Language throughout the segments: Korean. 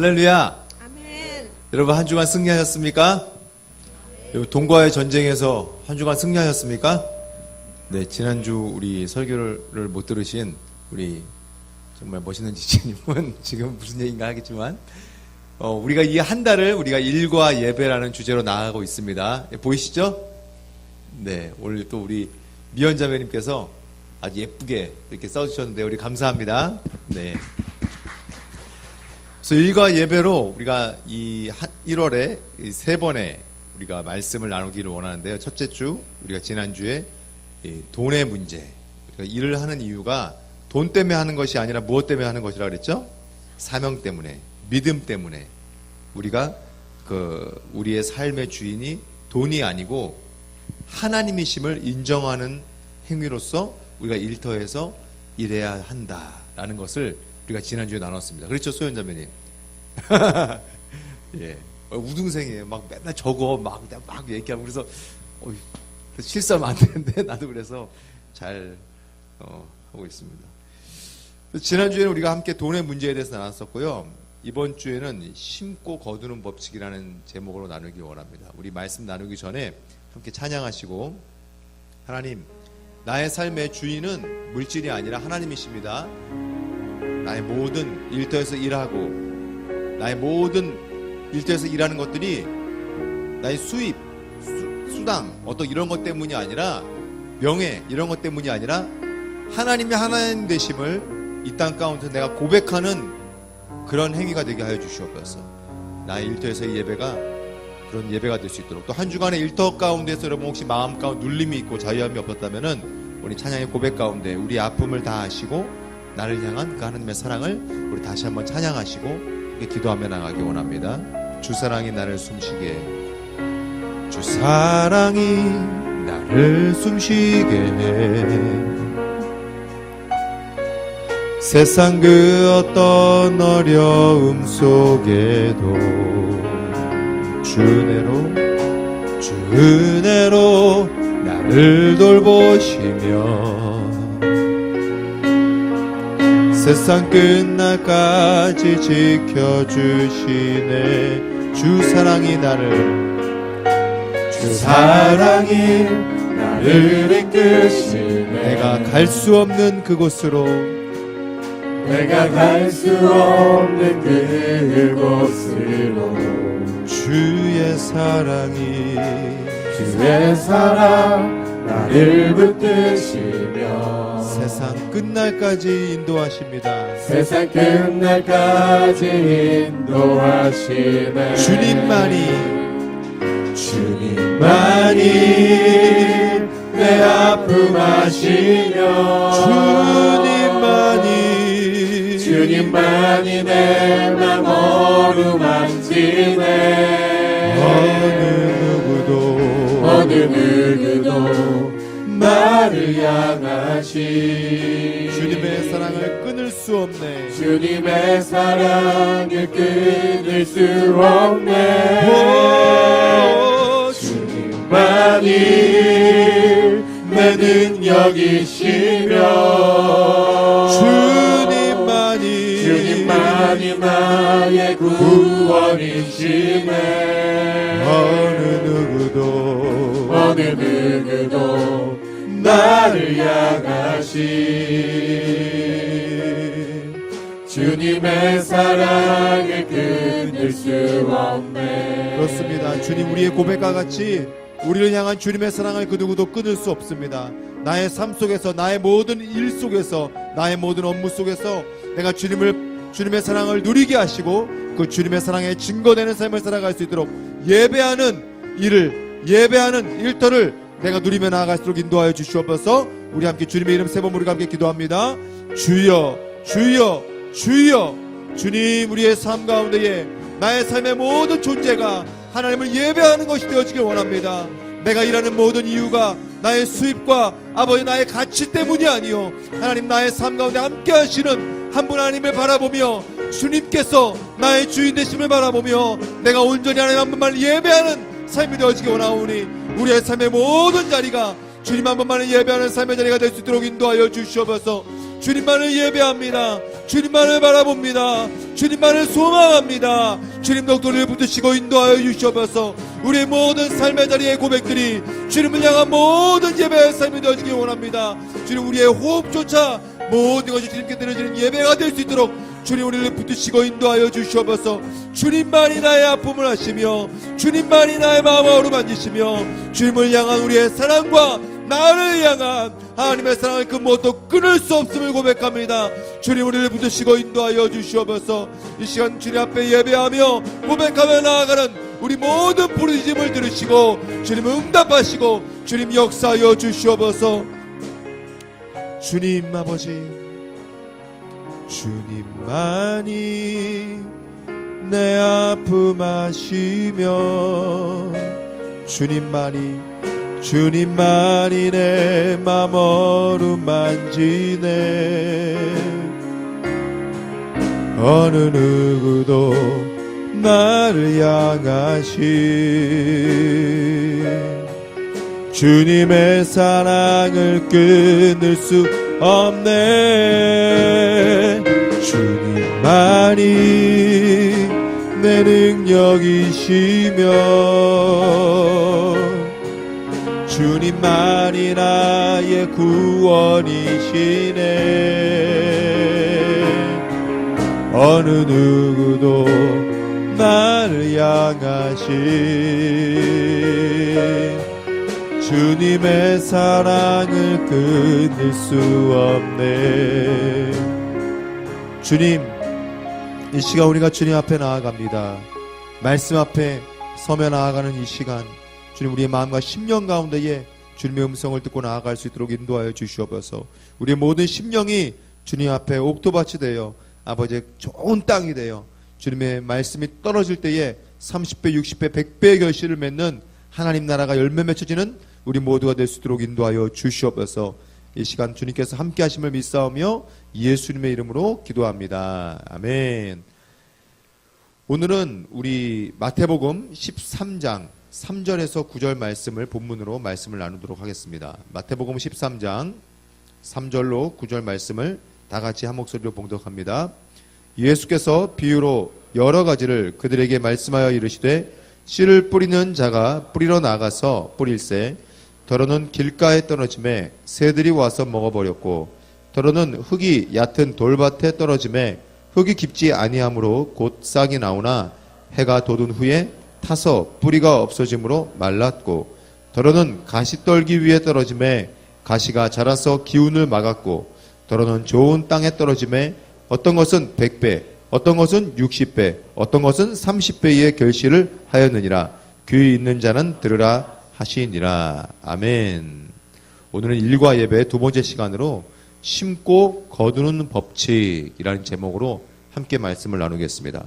할렐루야. 아멘. 여러분 한 주간 승리하셨습니까? 여러분 동과의 전쟁에서 한 주간 승리하셨습니까? 네, 지난주 우리 설교를 못 들으신 우리 정말 멋있는 지체님은 지금 무슨 얘기인가 하겠지만 우리가 이 한 달을 우리가 일과 예배라는 주제로 나아가고 있습니다. 보이시죠? 네, 오늘 또 우리 미연자매님께서 아주 예쁘게 이렇게 써주셨는데 우리 감사합니다. 네. 그래서 일과 예배로 우리가 이 1월에 세 번의 우리가 말씀을 나누기를 원하는데요. 첫째 주 우리가 지난주에 돈의 문제, 우리가 일을 하는 이유가 돈 때문에 하는 것이 아니라 무엇 때문에 하는 것이라 그랬죠? 사명 때문에, 믿음 때문에. 우리가 우리의 삶의 주인이 돈이 아니고 하나님이심을 인정하는 행위로서 우리가 일터에서 일해야 한다라는 것을 우리가 지난주에 나눴습니다. 그렇죠, 소연자매님? 예. 우등생이에요. 막 맨날 적어, 막 얘기하고. 그래서, 실수하면 안 되는데, 나도 그래서 잘, 하고 있습니다. 지난주에는 우리가 함께 돈의 문제에 대해서 나눴었고요. 이번 주에는 심고 거두는 법칙이라는 제목으로 나누기 원합니다. 우리 말씀 나누기 전에 함께 찬양하시고, 하나님, 나의 삶의 주인은 물질이 아니라 하나님이십니다. 나의 모든 일터에서 일하고 나의 모든 일터에서 일하는 것들이 나의 수입, 수당, 어떤 이런 것 때문이 아니라 명예 이런 것 때문이 아니라 하나님의 하나님 되심을 이 땅 가운데 내가 고백하는 그런 행위가 되게 하여 주시옵소서. 나의 일터에서의 예배가 그런 예배가 될 수 있도록, 또 한 주간의 일터 가운데서 여러분 혹시 마음 가운데 눌림이 있고 자유함이 없었다면은 우리 찬양의 고백 가운데 우리 아픔을 다 아시고 나를 향한 그 하나님의 사랑을 우리 다시 한번 찬양하시고 이렇게 기도하며 나가기 원합니다. 주 사랑이 나를 숨쉬게, 주 사랑이 나를 숨쉬게 해. 세상 그 어떤 어려움 속에도 주 은혜로 나를 돌보시며 세상 끝날까지 지켜주시네. 주 사랑이 나를 이끄시네. 내가 갈 수 없는 그곳으로, 내가 갈 수 없는 그곳으로 주의 사랑 나를 붙드시며 세상 끝날까지 인도하십니다. 세상 끝날까지 인도하시네. 주님만이 내 아픔 아시며 주님만이 내 맘 어루만지네. 어느 누구도 나를 향하시 주님의 사랑을 끊을 수 없네. 주님의 사랑을 끊을 수 없네. 주님만이 내 능력이시며 주님만이 나의 구원이시네. 어느 누구도 나를 향하시 주님의 사랑을 끊을 수 없네. 그렇습니다. 주님, 우리의 고백과 같이 우리를 향한 주님의 사랑을 그 누구도 끊을 수 없습니다. 나의 삶 속에서, 나의 모든 일 속에서, 나의 모든 업무 속에서 내가 주님의 사랑을 누리게 하시고 그 주님의 사랑에 증거되는 삶을 살아갈 수 있도록 예배하는 일터를 내가 누리며 나아갈수록 인도하여 주시옵소서. 우리 함께 주님의 이름 세 번 우리가 함께 기도합니다. 주여, 주여, 주여. 주님, 우리의 삶 가운데에 나의 삶의 모든 존재가 하나님을 예배하는 것이 되어지길 원합니다. 내가 일하는 모든 이유가 나의 수입과 아버지 나의 가치 때문이 아니요, 하나님 나의 삶 가운데 함께 하시는 한 분 하나님을 바라보며 주님께서 나의 주인 되심을 바라보며 내가 온전히 하나님 한 분만을 예배하는 삶이 되어지기 원하오니 우리의 삶의 모든 자리가 주님 한 분만을 예배하는 삶의 자리가 될 수 있도록 인도하여 주시옵소서. 주님만을 예배합니다. 주님만을 바라봅니다. 주님만을 소망합니다. 주님 덕도를 붙드시고 인도하여 주시옵소서. 우리의 모든 삶의 자리의 고백들이 주님을 향한 모든 예배의 삶이 되어지기 원합니다. 주님, 우리의 호흡조차 모든 것이 주님께 드려지는 예배가 될 수 있도록 주님 우리를 붙드시고 인도하여 주시옵소서. 주님만이 나의 아픔을 하시며 주님만이 나의 마음을 어루만지시며 주님을 향한 우리의 사랑과 나를 향한 하나님의 사랑을 그 무엇도 끊을 수 없음을 고백합니다. 주님 우리를 붙드시고 인도하여 주시옵소서. 이 시간 주님 앞에 예배하며 고백하며 나아가는 우리 모든 부르짖음을 들으시고 주님 응답하시고 주님 역사하여 주시옵소서. 주님 아버지, 주님만이 내 아픔 아시며 주님만이 내 맘 어루만지네. 어느 누구도 나를 향하신 주님의 사랑을 끊을 수 없네. 주님만이 내 능력이시며 주님만이 나의 구원이시네. 어느 누구도 나를 향하신 주님의 사랑을 끊을 수 없네. 주님, 이 시간 우리가 주님 앞에 나아갑니다. 말씀 앞에 서며 나아가는 이 시간, 주님 우리의 마음과 심령 가운데에 주님의 음성을 듣고 나아갈 수 있도록 인도하여 주시옵소서. 우리의 모든 심령이 주님 앞에 옥토밭이 되어 아버지의 좋은 땅이 되어 주님의 말씀이 떨어질 때에 30배, 60배, 100배의 결실을 맺는 하나님 나라가 열매 맺혀지는 우리 모두가 될 수 있도록 인도하여 주시옵소서. 이 시간 주님께서 함께 하심을 믿사오며 예수님의 이름으로 기도합니다. 아멘. 오늘은 우리 마태복음 13장 3절에서 9절 말씀을 본문으로 말씀을 나누도록 하겠습니다. 마태복음 13장 3절로 9절 말씀을 다 같이 한 목소리로 봉독합니다. 예수께서 비유로 여러 가지를 그들에게 말씀하여 이르시되 씨를 뿌리는 자가 뿌리러 나가서 뿌릴새 더러는 길가에 떨어짐에 새들이 와서 먹어버렸고 더러는 흙이 얕은 돌밭에 떨어짐에 흙이 깊지 아니하므로 곧 싹이 나오나 해가 돋은 후에 타서 뿌리가 없어짐으로 말랐고 더러는 가시떨기 위에 떨어짐에 가시가 자라서 기운을 막았고 더러는 좋은 땅에 떨어짐에 어떤 것은 100배 어떤 것은 60배 어떤 것은 30배의 결실을 하였느니라. 귀 있는 자는 들으라 하시니라. 아멘. 오늘은 일과 예배의 두 번째 시간으로 심고 거두는 법칙이라는 제목으로 함께 말씀을 나누겠습니다.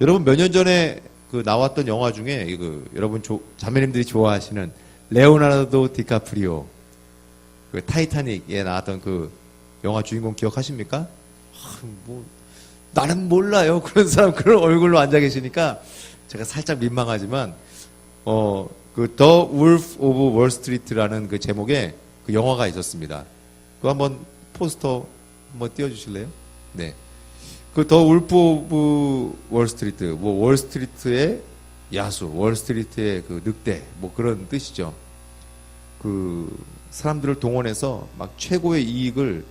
여러분 몇 년 전에 나왔던 영화 중에 여러분 자매님들이 좋아하시는 레오나르도 디카프리오 타이타닉에 나왔던 영화 주인공 기억하십니까? 나는 몰라요. 그런 사람 그런 얼굴로 앉아 계시니까 제가 살짝 민망하지만 The Wolf of Wall Street라는 제목의 영화가 있었습니다. 그거 한번 포스터 한번 띄워주실래요? 네. The Wolf of Wall Street, 월스트리트의 야수, 월스트리트의 늑대, 그런 뜻이죠. 사람들을 동원해서 막 최고의 이익을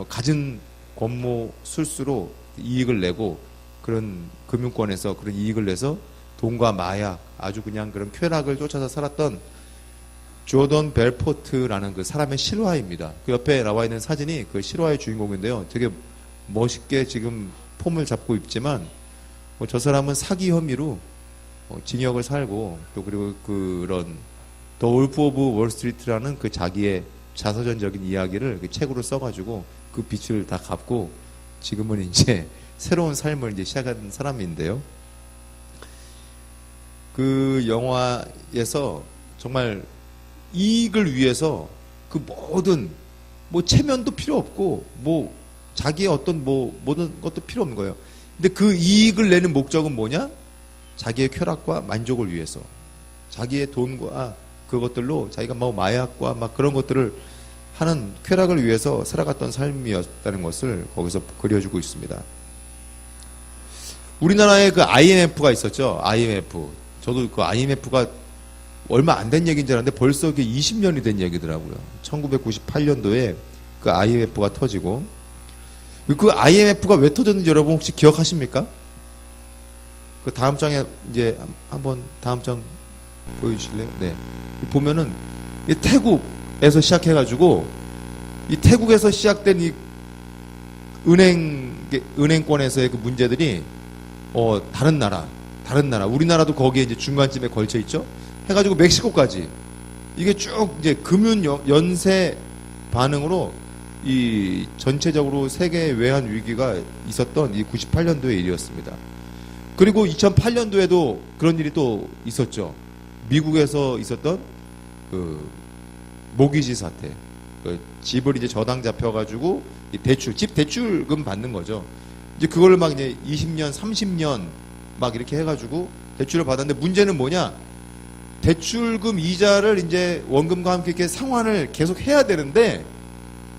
가진 권모 술수로 이익을 내고 그런 금융권에서 그런 이익을 내서 돈과 마약, 아주 그냥 그런 쾌락을 쫓아서 살았던 조던 벨포트라는 사람의 실화입니다. 그 옆에 나와 있는 사진이 그 실화의 주인공인데요. 되게 멋있게 지금 폼을 잡고 있지만 저 사람은 사기 혐의로 징역을 살고 또 그리고 그런 더 울프 오브 월스트리트라는 자기의 자서전적인 이야기를 책으로 써가지고 그 빚을 다 갚고 지금은 이제 새로운 삶을 이제 시작한 사람인데요. 그 영화에서 정말 이익을 위해서 모든 체면도 필요 없고 자기의 어떤 모든 것도 필요 없는 거예요. 근데 그 이익을 내는 목적은 뭐냐? 자기의 쾌락과 만족을 위해서 자기의 돈과 그것들로 자기가 마약과 그런 것들을 하는 쾌락을 위해서 살아갔던 삶이었다는 것을 거기서 그려주고 있습니다. 우리나라에 그 IMF가 있었죠. IMF. 저도 그 IMF가 얼마 안 된 얘기인 줄 알았는데 벌써 그게 20년이 된 얘기더라고요. 1998년도에 그 IMF가 터지고, 그 IMF가 왜 터졌는지 여러분 혹시 기억하십니까? 그 다음 장에 이제 한번 다음 장 보여주실래요? 네. 보면은 이 태국에서 시작해가지고 이 태국에서 시작된 이 은행권에서의 그 문제들이 다른 나라 우리나라도 거기에 이제 중간쯤에 걸쳐 있죠. 해가지고 멕시코까지 이게 쭉 이제 금융 연쇄 반응으로 이 전체적으로 세계 외환 위기가 있었던 이 98년도의 일이었습니다. 그리고 2008년도에도 그런 일이 또 있었죠. 미국에서 있었던 그 모기지 사태. 그 집을 이제 저당 잡혀가지고 이 집 대출금 받는 거죠. 이제 그걸 막 이제 20년, 30년 막 이렇게 해가지고 대출을 받았는데 문제는 뭐냐? 대출금 이자를 이제 원금과 함께 이렇게 상환을 계속 해야 되는데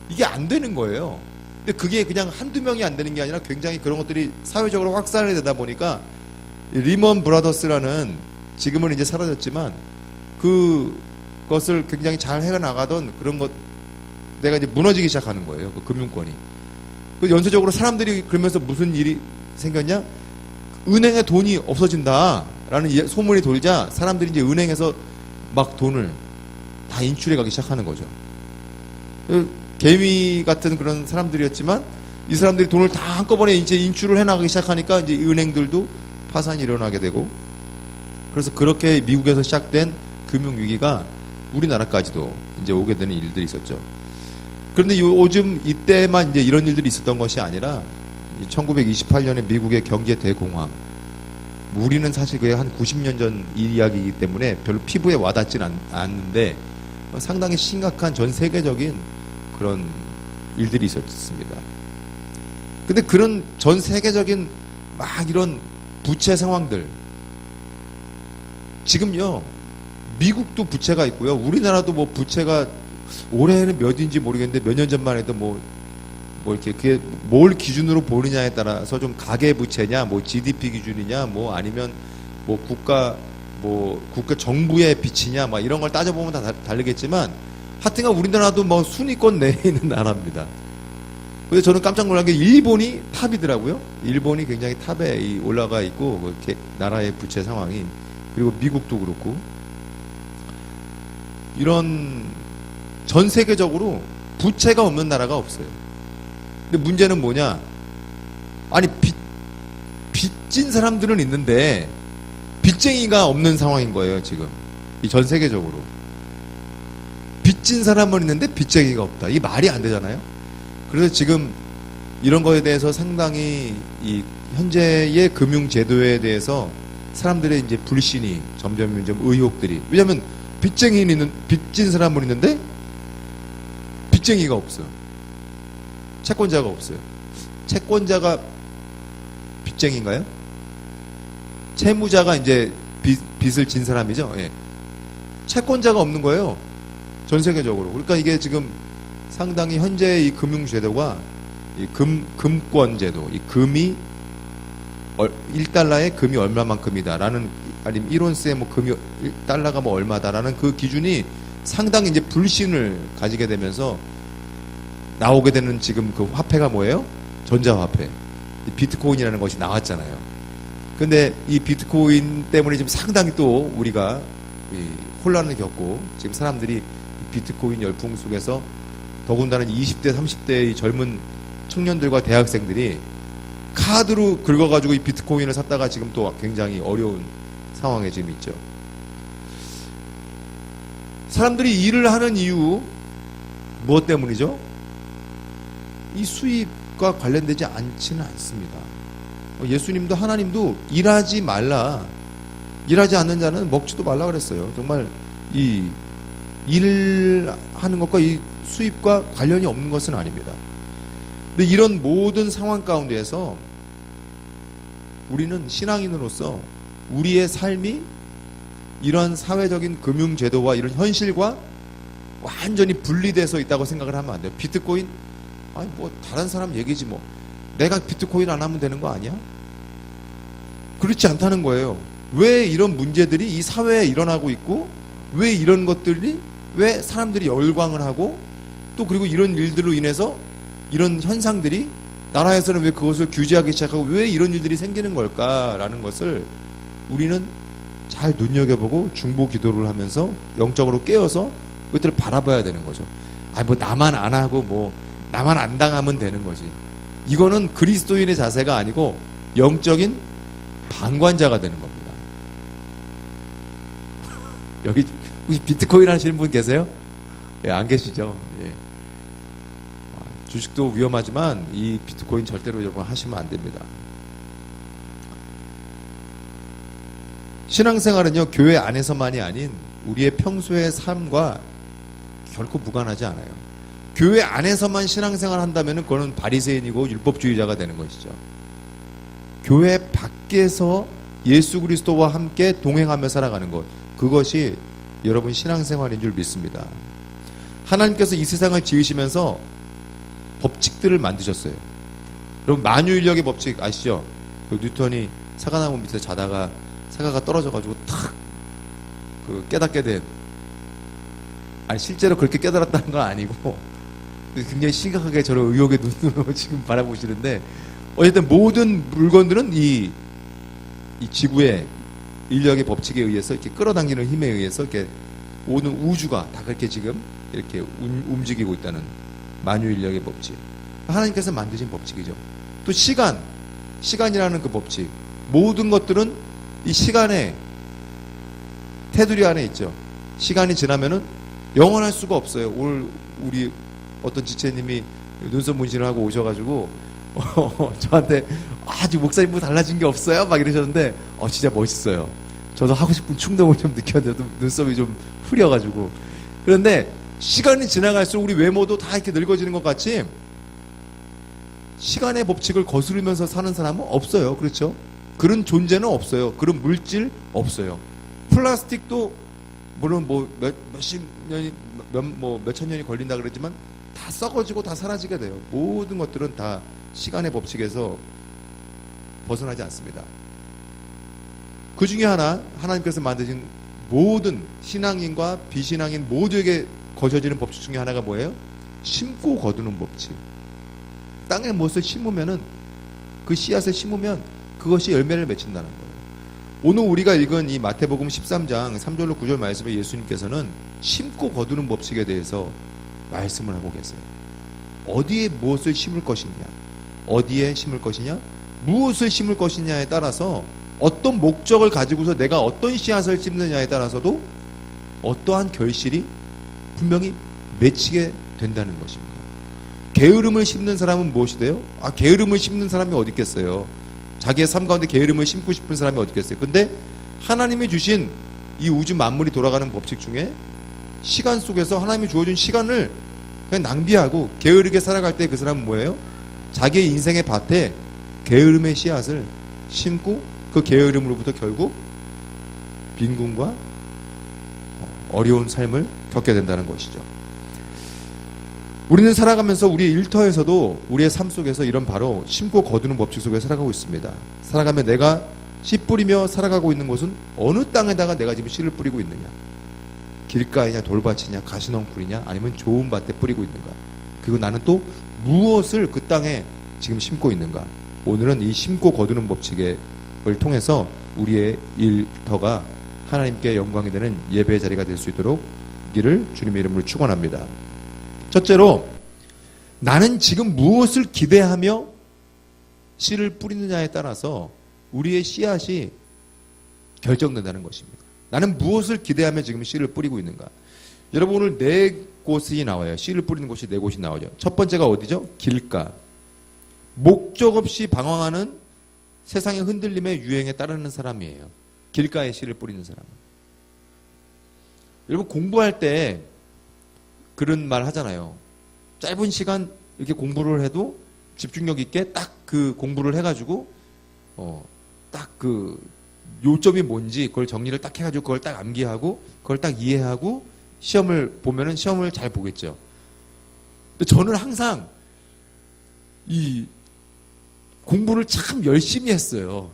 이게 안 되는 거예요. 근데 그게 그냥 한두 명이 안 되는 게 아니라 굉장히 그런 것들이 사회적으로 확산이 되다 보니까 리먼 브라더스라는 지금은 이제 사라졌지만 그것을 굉장히 잘 해나가던 그런 것 내가 이제 무너지기 시작하는 거예요. 그 금융권이. 그 연쇄적으로 사람들이 그러면서 무슨 일이 생겼냐? 은행에 돈이 없어진다라는 소문이 돌자 사람들이 이제 은행에서 막 돈을 다 인출해 가기 시작하는 거죠. 개미 같은 그런 사람들이었지만 이 사람들이 돈을 다 한꺼번에 이제 인출을 해나가기 시작하니까 이제 은행들도 파산이 일어나게 되고, 그래서 그렇게 미국에서 시작된 금융위기가 우리나라까지도 이제 오게 되는 일들이 있었죠. 그런데 요즘 이때만 이제 이런 일들이 있었던 것이 아니라 1928년에 미국의 경제 대공황, 우리는 사실 그게 한 90년 전 이야기이기 때문에 별로 피부에 와닿지는 않는데 상당히 심각한 전 세계적인 그런 일들이 있었습니다. 근데 그런 전 세계적인 막 이런 부채 상황들, 지금요 미국도 부채가 있고요, 우리나라도 뭐 부채가 올해는 몇인지 모르겠는데 몇 년 전만 해도 뭐 이렇게 그게 뭘 기준으로 보느냐에 따라서 좀 가계 부채냐, 뭐 GDP 기준이냐, 뭐 아니면 뭐 국가 정부의 빚이냐, 막 이런 걸 따져보면 다 다르겠지만 하여튼간 우리나라도 뭐 순위권 내에 있는 나라입니다. 근데 저는 깜짝 놀란 게 일본이 탑이더라고요. 일본이 굉장히 탑에 올라가 있고 이렇게 나라의 부채 상황이, 그리고 미국도 그렇고, 이런 전 세계적으로 부채가 없는 나라가 없어요. 근데 문제는 뭐냐? 아니 빚진 사람들은 있는데 빚쟁이가 없는 상황인 거예요. 지금 이 전 세계적으로 빚진 사람은 있는데 빚쟁이가 없다. 이게 말이 안 되잖아요. 그래서 지금 이런 거에 대해서 상당히 이 현재의 금융 제도에 대해서 사람들의 이제 불신이 점점 의혹들이, 왜냐하면 빚진 사람은 있는데 빚쟁이가 없어. 채권자가 없어요. 채권자가 빚쟁이인가요? 채무자가 이제 빚을 진 사람이죠. 예. 채권자가 없는 거예요. 전 세계적으로. 그러니까 이게 지금 상당히 현재 이 금융제도가 이 금권제도, 이 금이 1달러에 금이 얼마만큼이다라는, 아니면 1온스에 뭐 금이 1달러가 뭐 얼마다라는 그 기준이 상당히 이제 불신을 가지게 되면서 나오게 되는 지금 그 화폐가 뭐예요? 전자화폐. 이 비트코인이라는 것이 나왔잖아요. 근데 이 비트코인 때문에 지금 상당히 또 우리가 혼란을 겪고, 지금 사람들이 비트코인 열풍 속에서 더군다나 20대, 30대의 젊은 청년들과 대학생들이 카드로 긁어가지고 이 비트코인을 샀다가 지금 또 굉장히 어려운 상황에 지금 있죠. 사람들이 일을 하는 이유 무엇 때문이죠? 이 수입과 관련되지 않지는 않습니다. 예수님도 하나님도 일하지 말라, 일하지 않는 자는 먹지도 말라 그랬어요. 정말 이 일하는 것과 이 수입과 관련이 없는 것은 아닙니다. 근데 이런 모든 상황 가운데에서 우리는 신앙인으로서 우리의 삶이 이런 사회적인 금융제도와 이런 현실과 완전히 분리돼서 있다고 생각을 하면 안 돼요. 비트코인? 아니 뭐 다른 사람 얘기지 뭐. 내가 비트코인 안 하면 되는 거 아니야? 그렇지 않다는 거예요. 왜 이런 문제들이 이 사회에 일어나고 있고 왜 이런 것들이 왜 사람들이 열광을 하고 또 그리고 이런 일들로 인해서 이런 현상들이 나라에서는 왜 그것을 규제하기 시작하고 왜 이런 일들이 생기는 걸까라는 것을 우리는 잘 눈여겨보고 중보 기도를 하면서 영적으로 깨어서 그것들을 바라봐야 되는 거죠. 아니 뭐 나만 안 하고 뭐 나만 안 당하면 되는 거지. 이거는 그리스도인의 자세가 아니고 영적인 방관자가 되는 겁니다. 여기 혹시 비트코인 하시는 분 계세요? 예, 안 계시죠? 예. 주식도 위험하지만 이 비트코인 절대로 여러분 하시면 안 됩니다. 신앙생활은요, 교회 안에서만이 아닌 우리의 평소의 삶과 결코 무관하지 않아요. 교회 안에서만 신앙생활 한다면 그거는 바리새인이고 율법주의자가 되는 것이죠. 교회 밖에서 예수 그리스도와 함께 동행하며 살아가는 것, 그것이 여러분 신앙생활인 줄 믿습니다. 하나님께서 이 세상을 지으시면서 법칙들을 만드셨어요. 여러분 만유인력의 법칙 아시죠? 그 뉴턴이 사과나무 밑에 자다가 사과가 떨어져가지고 탁 그 깨닫게 된, 아니 실제로 그렇게 깨달았다는 건 아니고 굉장히 심각하게 저를 의혹의 눈으로 지금 바라보시는데, 어쨌든 모든 물건들은 이 지구의 인력의 법칙에 의해서 이렇게 끌어당기는 힘에 의해서 이렇게 오는 우주가 다 그렇게 지금 이렇게 움직이고 있다는 만유인력의 법칙. 하나님께서 만드신 법칙이죠. 또 시간이라는 그 법칙. 모든 것들은 이 시간의 테두리 안에 있죠. 시간이 지나면은 영원할 수가 없어요. 오늘 우리 어떤 지체님이 눈썹 문신을 하고 오셔가지고 저한테 아직 목사님 뭐 달라진 게 없어요? 막 이러셨는데 진짜 멋있어요. 저도 하고 싶은 충동을 좀 느꼈는데 눈썹이 좀 흐려가지고. 그런데 시간이 지나갈수록 우리 외모도 다 이렇게 늙어지는 것 같이 시간의 법칙을 거스르면서 사는 사람은 없어요. 그렇죠? 그런 존재는 없어요. 그런 물질 없어요. 플라스틱도 물론 뭐 몇십 년이 몇천 년이 걸린다 그러지만 다 썩어지고 다 사라지게 돼요. 모든 것들은 다 시간의 법칙에서 벗어나지 않습니다. 그 중에 하나님께서 만드신 모든 신앙인과 비신앙인 모두에게 거쳐지는 법칙 중에 하나가 뭐예요? 심고 거두는 법칙. 땅에 무엇을 심으면은 그 씨앗을 심으면 그것이 열매를 맺힌다는 거예요. 오늘 우리가 읽은 이 마태복음 13장 3절로 9절 말씀에 예수님께서는 심고 거두는 법칙에 대해서 말씀을 하고 계세요. 어디에 무엇을 심을 것이냐, 어디에 심을 것이냐, 무엇을 심을 것이냐에 따라서 어떤 목적을 가지고서 내가 어떤 씨앗을 심느냐에 따라서도 어떠한 결실이 분명히 맺히게 된다는 것입니다. 게으름을 심는 사람은 무엇이 돼요? 게으름을 심는 사람이 어디 있겠어요? 자기의 삶 가운데 게으름을 심고 싶은 사람이 어디 있겠어요? 근데 하나님이 주신 이 우주 만물이 돌아가는 법칙 중에 시간 속에서 하나님이 주어준 시간을 그냥 낭비하고 게으르게 살아갈 때 그 사람은 뭐예요? 자기의 인생의 밭에 게으름의 씨앗을 심고 그 게으름으로부터 결국 빈곤과 어려운 삶을 겪게 된다는 것이죠. 우리는 살아가면서 우리의 일터에서도 우리의 삶 속에서 이런 바로 심고 거두는 법칙 속에 살아가고 있습니다. 살아가면 내가 씨 뿌리며 살아가고 있는 곳은 어느 땅에다가 내가 지금 씨를 뿌리고 있느냐, 길가이냐 돌밭이냐 가시넝쿨이냐 아니면 좋은 밭에 뿌리고 있는가, 그리고 나는 또 무엇을 그 땅에 지금 심고 있는가. 오늘은 이 심고 거두는 법칙을 통해서 우리의 일터가 하나님께 영광이 되는 예배의 자리가 될 수 있도록 기를 주님의 이름으로 축원합니다. 첫째로, 나는 지금 무엇을 기대하며 씨를 뿌리느냐에 따라서 우리의 씨앗이 결정된다는 것입니다. 나는 무엇을 기대하며 지금 씨를 뿌리고 있는가. 여러분, 오늘 네 곳이 나와요. 씨를 뿌리는 곳이 네 곳이 나오죠. 첫 번째가 어디죠? 길가. 목적 없이 방황하는 세상의 흔들림의 유행에 따르는 사람이에요. 길가에 씨를 뿌리는 사람은. 여러분, 공부할 때 그런 말 하잖아요. 짧은 시간 이렇게 공부를 해도 집중력 있게 딱 그 공부를 해가지고 딱 그 요점이 뭔지 그걸 정리를 딱 해가지고 그걸 딱 암기하고 그걸 딱 이해하고 시험을 보면은 시험을 잘 보겠죠. 근데 저는 항상 이 공부를 참 열심히 했어요.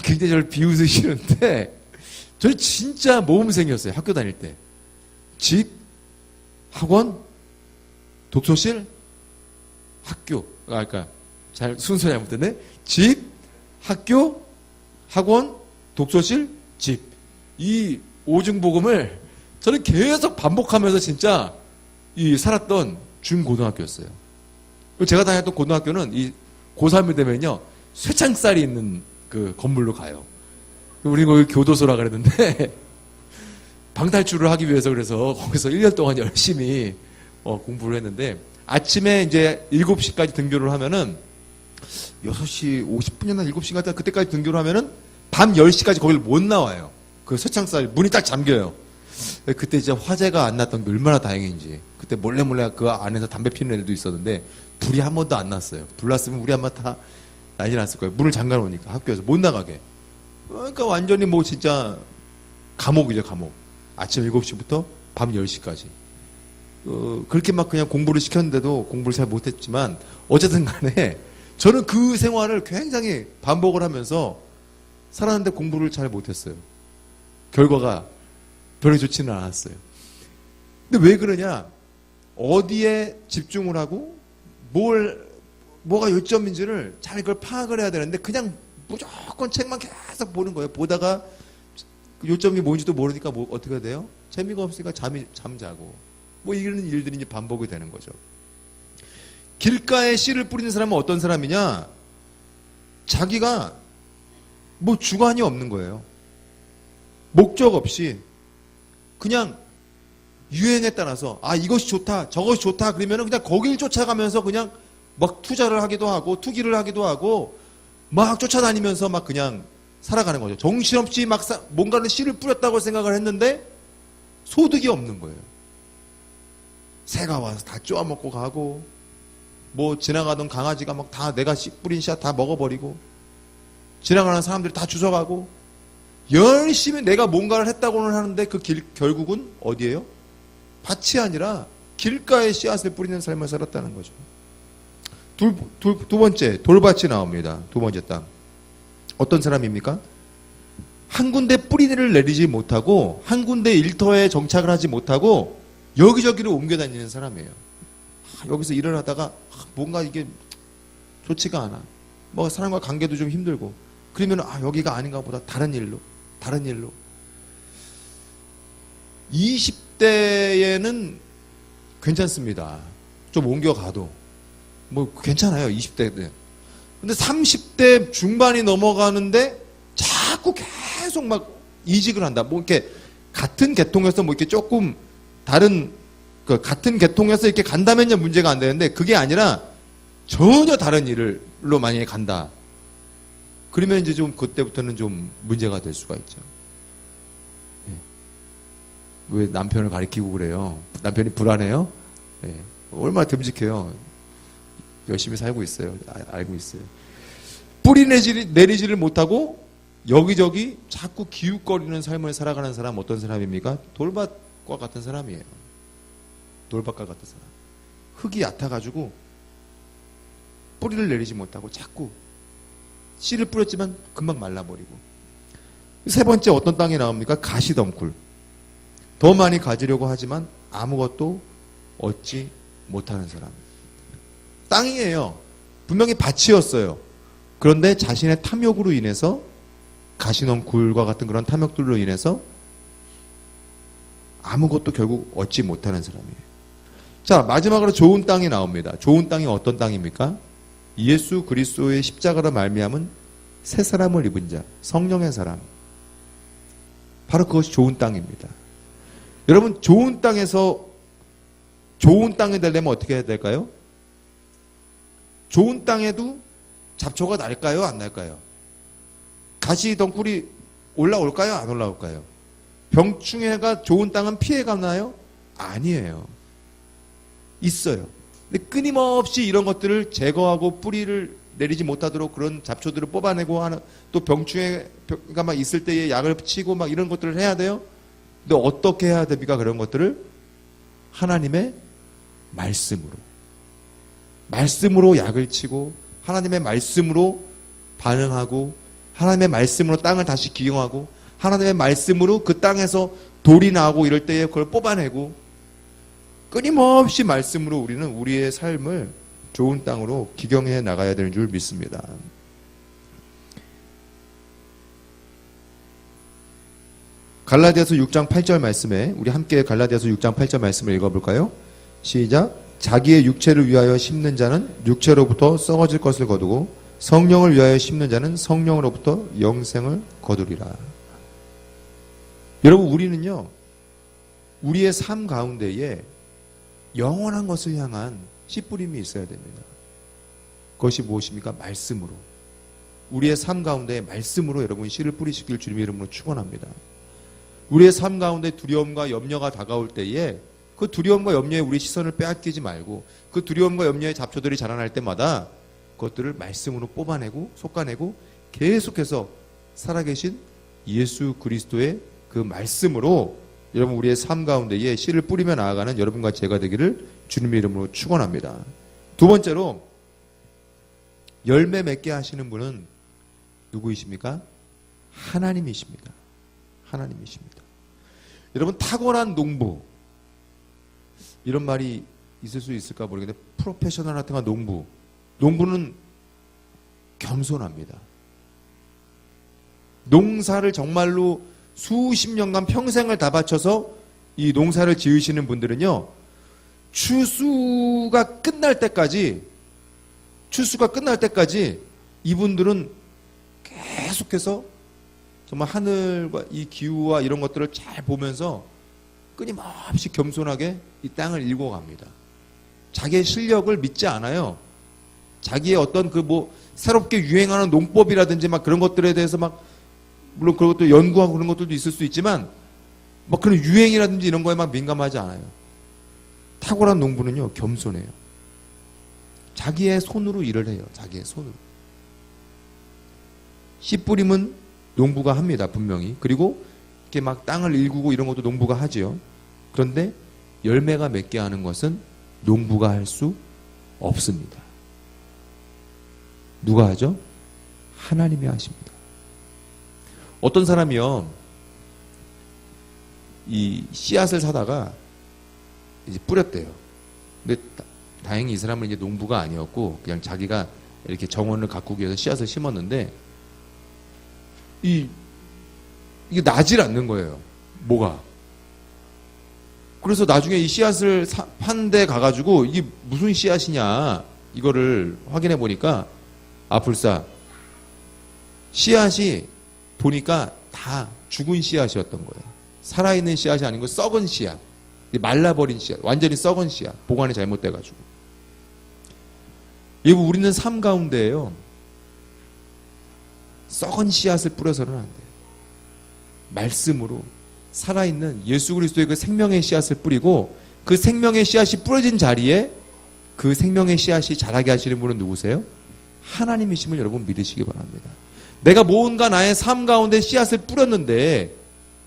굉장히 저를 비웃으시는데 저는 진짜 모범생이었어요. 학교 다닐 때. 집, 학원, 독서실, 학교. 그러니까 잘 순서 잘못됐네. 집, 학교, 학원, 독서실, 집. 이 오중복음을 저는 계속 반복하면서 진짜 이 살았던 중고등학교였어요. 제가 다녔던 고등학교는 이 고3이 되면요 쇠창살이 있는 그 건물로 가요. 우리 거기 교도소라 그랬는데 방탈출을 하기 위해서 그래서 거기서 1년 동안 열심히 공부를 했는데 아침에 이제 7시까지 등교를 하면은 6시 50분이나 7시인가 그때까지 등교를 하면은 밤 10시까지 거기를 못 나와요. 그 쇠창살 문이 딱 잠겨요. 그때 이제 화재가 안 났던 게 얼마나 다행인지. 그때 몰래 그 안에서 담배 피는 애들도 있었는데 불이 한 번도 안 났어요. 불 났으면 우리 아마 다 난리 났을 거예요. 문을 잠가 놓으니까 학교에서 못 나가게. 그러니까 완전히 뭐 진짜 감옥이죠, 감옥. 아침 7시부터 밤 10시까지. 그렇게 막 그냥 공부를 시켰는데도 공부를 잘 못했지만 어쨌든 간에 저는 그 생활을 굉장히 반복을 하면서 살았는데 공부를 잘 못했어요. 결과가 별로 좋지는 않았어요. 근데 왜 그러냐? 어디에 집중을 하고 뭐가 요점인지를 잘 이걸 파악을 해야 되는데 그냥 무조건 책만 계속 보는 거예요. 보다가 요점이 뭔지도 모르니까 어떻게 해야 돼요? 재미가 없으니까 잠자고 뭐 이런 일들이 이제 반복이 되는 거죠. 길가에 씨를 뿌리는 사람은 어떤 사람이냐? 자기가 뭐 주관이 없는 거예요. 목적 없이 그냥 유행에 따라서 이것이 좋다 저것이 좋다 그러면 그냥 거길 쫓아가면서 그냥 막 투자를 하기도 하고 투기를 하기도 하고 막 쫓아다니면서 막 그냥 살아가는 거죠. 정신없이 막 뭔가를 씨를 뿌렸다고 생각을 했는데 소득이 없는 거예요. 새가 와서 다 쪼아먹고 가고 뭐 지나가던 강아지가 막 다 내가 씨 뿌린 씨앗 다 먹어버리고 지나가는 사람들이 다 주워가고 열심히 내가 뭔가를 했다고는 하는데 그 결국은 어디예요? 밭이 아니라 길가에 씨앗을 뿌리는 삶을 살았다는 거죠. 두 번째 돌밭이 나옵니다. 두 번째 땅. 어떤 사람입니까? 한 군데 뿌리를 내리지 못하고 한 군데 일터에 정착을 하지 못하고 여기저기를 옮겨 다니는 사람이에요. 여기서 일을 하다가 뭔가 이게 좋지가 않아. 뭐 사람과 관계도 좀 힘들고 그러면 여기가 아닌가 보다 다른 일로 20대에는 괜찮습니다. 좀 옮겨가도 뭐 괜찮아요. 20대 때. 근데 30대 중반이 넘어가는데 자꾸 계속 막 이직을 한다. 뭐 이렇게 같은 계통에서 뭐 이렇게 조금 다른 같은 계통에서 이렇게 간다면야 문제가 안 되는데 그게 아니라 전혀 다른 일로 만약에 간다. 그러면 이제 좀 그때부터는 좀 문제가 될 수가 있죠. 왜 남편을 가리키고 그래요? 남편이 불안해요? 네. 얼마나 듬직해요. 열심히 살고 있어요. 알고 있어요. 뿌리 내리지를 못하고 여기저기 자꾸 기웃거리는 삶을 살아가는 사람 어떤 사람입니까? 돌밭과 같은 사람이에요. 돌밭과 같은 사람. 흙이 얕아가지고 뿌리를 내리지 못하고 자꾸 씨를 뿌렸지만 금방 말라버리고. 세 번째 어떤 땅이 나옵니까? 가시덩굴. 더 많이 가지려고 하지만 아무것도 얻지 못하는 사람. 땅이에요. 분명히 밭이었어요. 그런데 자신의 탐욕으로 인해서 가시덩굴과 같은 그런 탐욕들로 인해서 아무것도 결국 얻지 못하는 사람이에요. 자, 마지막으로 좋은 땅이 나옵니다. 좋은 땅이 어떤 땅입니까? 예수 그리스도의 십자가로 말미암은 새 사람을 입은 자, 성령의 사람. 바로 그것이 좋은 땅입니다. 여러분, 좋은 땅에서 좋은 땅이 되려면 어떻게 해야 될까요? 좋은 땅에도 잡초가 날까요? 안 날까요? 가시 덩굴이 올라올까요? 안 올라올까요? 병충해가 좋은 땅은 피해가나요? 아니에요. 있어요. 근데 끊임없이 이런 것들을 제거하고 뿌리를 내리지 못하도록 그런 잡초들을 뽑아내고 하는, 또 병충해가 막 있을 때에 약을 치고 막 이런 것들을 해야 돼요? 근데 어떻게 해야 됩니까? 그런 것들을 하나님의 말씀으로 약을 치고 하나님의 말씀으로 반응하고 하나님의 말씀으로 땅을 다시 기경하고 하나님의 말씀으로 그 땅에서 돌이 나고 이럴 때에 그걸 뽑아내고 끊임없이 말씀으로 우리는 우리의 삶을 좋은 땅으로 기경해 나가야 되는 줄 믿습니다. 갈라디아서 6장 8절 말씀에 우리 함께 갈라디아서 6장 8절 말씀을 읽어볼까요? 시작. 자기의 육체를 위하여 심는 자는 육체로부터 썩어질 것을 거두고 성령을 위하여 심는 자는 성령으로부터 영생을 거두리라. 여러분, 우리는요, 우리의 삶 가운데에 영원한 것을 향한 씨뿌림이 있어야 됩니다. 그것이 무엇입니까? 말씀으로. 우리의 삶 가운데 말씀으로 여러분 씨를 뿌리시길 주님의 이름으로 축원합니다. 우리의 삶 가운데 두려움과 염려가 다가올 때에 그 두려움과 염려에 우리 시선을 빼앗기지 말고 그 두려움과 염려의 잡초들이 자라날 때마다 그것들을 말씀으로 뽑아내고 솎아내고 계속해서 살아계신 예수 그리스도의 그 말씀으로 여러분 우리의 삶 가운데에 씨를 뿌리며 나아가는 여러분과 제가 되기를 주님의 이름으로 축원합니다. 두 번째로 열매 맺게 하시는 분은 누구이십니까? 하나님이십니다. 하나님이십니다. 여러분, 탁월한 농부, 이런 말이 있을 수 있을까 모르겠는데 프로페셔널 같은 농부는 겸손합니다. 농사를 정말로 수십 년간 평생을 다 바쳐서 이 농사를 지으시는 분들은요, 추수가 끝날 때까지 이분들은 계속해서 정말 하늘과 이 기후와 이런 것들을 잘 보면서 끊임없이 겸손하게 이 땅을 일궈갑니다. 자기의 실력을 믿지 않아요. 자기의 어떤 새롭게 유행하는 농법이라든지 막 그런 것들에 대해서 물론 그런 것도 연구하고 그런 것들도 있을 수 있지만 그런 유행이라든지 이런 거에 민감하지 않아요. 탁월한 농부는요, 겸손해요. 자기의 손으로 일을 해요. 자기의 손으로. 씨 뿌림은 농부가 합니다. 분명히. 그리고 이렇게 땅을 일구고 이런 것도 농부가 하지요. 그런데 열매가 맺게 하는 것은 농부가 할 수 없습니다. 누가 하죠? 하나님이 하십니다. 어떤 사람이요, 이 씨앗을 사다가 이제 뿌렸대요. 근데 다행히 이 사람은 이제 농부가 아니었고 그냥 자기가 이렇게 정원을 가꾸기 위해서 씨앗을 심었는데 이게 나질 않는 거예요. 뭐가. 그래서 나중에 이 씨앗을 판 데 가가지고 이게 무슨 씨앗이냐 이거를 확인해 보니까 불사 씨앗이 보니까 다 죽은 씨앗이었던 거예요. 살아있는 씨앗이 아닌 거 썩은 씨앗, 말라버린 씨앗, 완전히 썩은 씨앗, 보관이 잘못돼가지고. 우리는 삶 가운데에요, 썩은 씨앗을 뿌려서는 안 돼요. 말씀으로 살아있는 예수 그리스도의 그 생명의 씨앗을 뿌리고 그 생명의 씨앗이 뿌려진 자리에 그 생명의 씨앗이 자라게 하시는 분은 누구세요? 하나님이심을 여러분 믿으시기 바랍니다. 내가 뭔가 나의 삶 가운데 씨앗을 뿌렸는데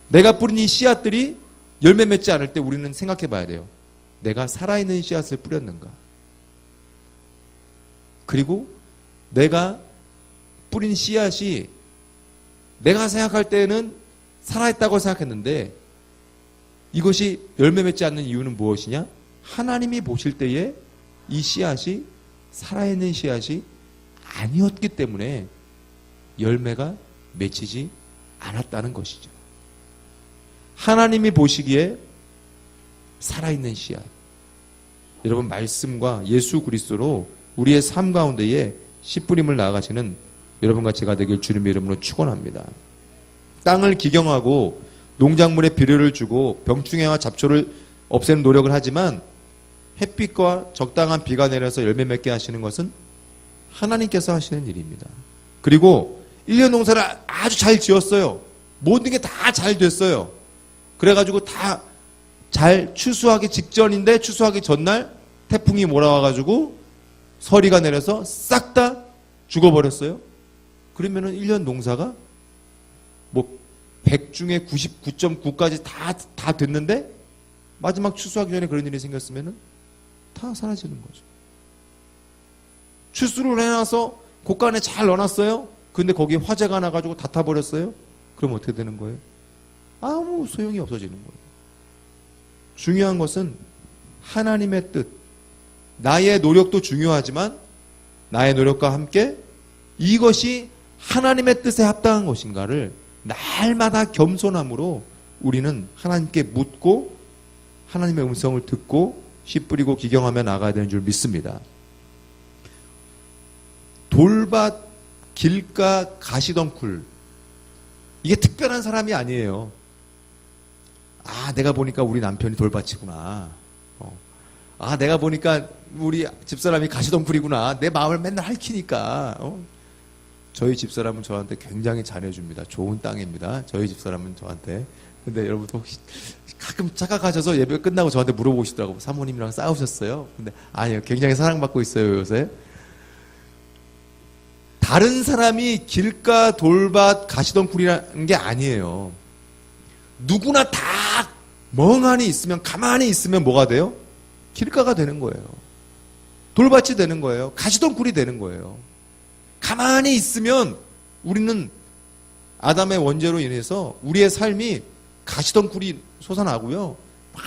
내가 뿌린 이 씨앗들이 열매 맺지 않을 때 우리는 생각해 봐야 돼요. 내가 살아있는 씨앗을 뿌렸는가? 그리고 내가 뿌린 씨앗이 내가 생각할 때는 살아있다고 생각했는데 이것이 열매 맺지 않는 이유는 무엇이냐? 하나님이 보실 때에 이 씨앗이 살아있는 씨앗이 아니었기 때문에 열매가 맺히지 않았다는 것이죠. 하나님이 보시기에 살아있는 씨앗, 여러분 말씀과 예수 그리스도로 우리의 삶 가운데에 씨뿌림을 나아가시는 여러분과 제가 되길 주님의 이름으로 축원합니다. 땅을 기경하고 농작물에 비료를 주고 병충해와 잡초를 없애는 노력을 하지만 햇빛과 적당한 비가 내려서 열매 맺게 하시는 것은 하나님께서 하시는 일입니다. 그리고 1년 농사를 아주 잘 지었어요. 모든 게 다 잘 됐어요. 그래가지고 다 잘 추수하기 직전인데 추수하기 전날 태풍이 몰아와가지고 서리가 내려서 싹 다 죽어버렸어요. 그러면은 1년 농사가 100 중에 99.9까지 다 됐는데 마지막 추수하기 전에 그런 일이 생겼으면 다 사라지는 거죠. 추수를 해놔서 곡간에 잘 넣어놨어요. 근데 거기에 화재가 나가지고 다 타버렸어요. 그럼 어떻게 되는 거예요? 아무 소용이 없어지는 거예요. 중요한 것은 하나님의 뜻. 나의 노력도 중요하지만 나의 노력과 함께 이것이 하나님의 뜻에 합당한 것인가를 날마다 겸손함으로 우리는 하나님께 묻고 하나님의 음성을 듣고 씨 뿌리고 기경하며 나가야 되는 줄 믿습니다. 돌밭, 길가, 가시덩굴. 이게 특별한 사람이 아니에요. 내가 보니까 우리 남편이 돌밭이구나. 내가 보니까 우리 집사람이 가시덩굴이구나. 내 마음을 맨날 핥히니까. 저희 집사람은 저한테 굉장히 잘해줍니다. 좋은 땅입니다. 저희 집사람은 저한테. 근데 여러분 혹시 가끔 착각하셔서 예배 끝나고 저한테 물어보시더라고요. 사모님이랑 싸우셨어요? 근데 아니요. 굉장히 사랑받고 있어요, 요새. 다른 사람이 길가, 돌밭, 가시덩굴이라는 게 아니에요. 누구나 다 멍하니 있으면, 가만히 있으면 뭐가 돼요? 길가가 되는 거예요. 돌밭이 되는 거예요. 가시덩굴이 되는 거예요. 가만히 있으면 우리는 아담의 원죄로 인해서 우리의 삶이 가시덩굴이 솟아나고요. 막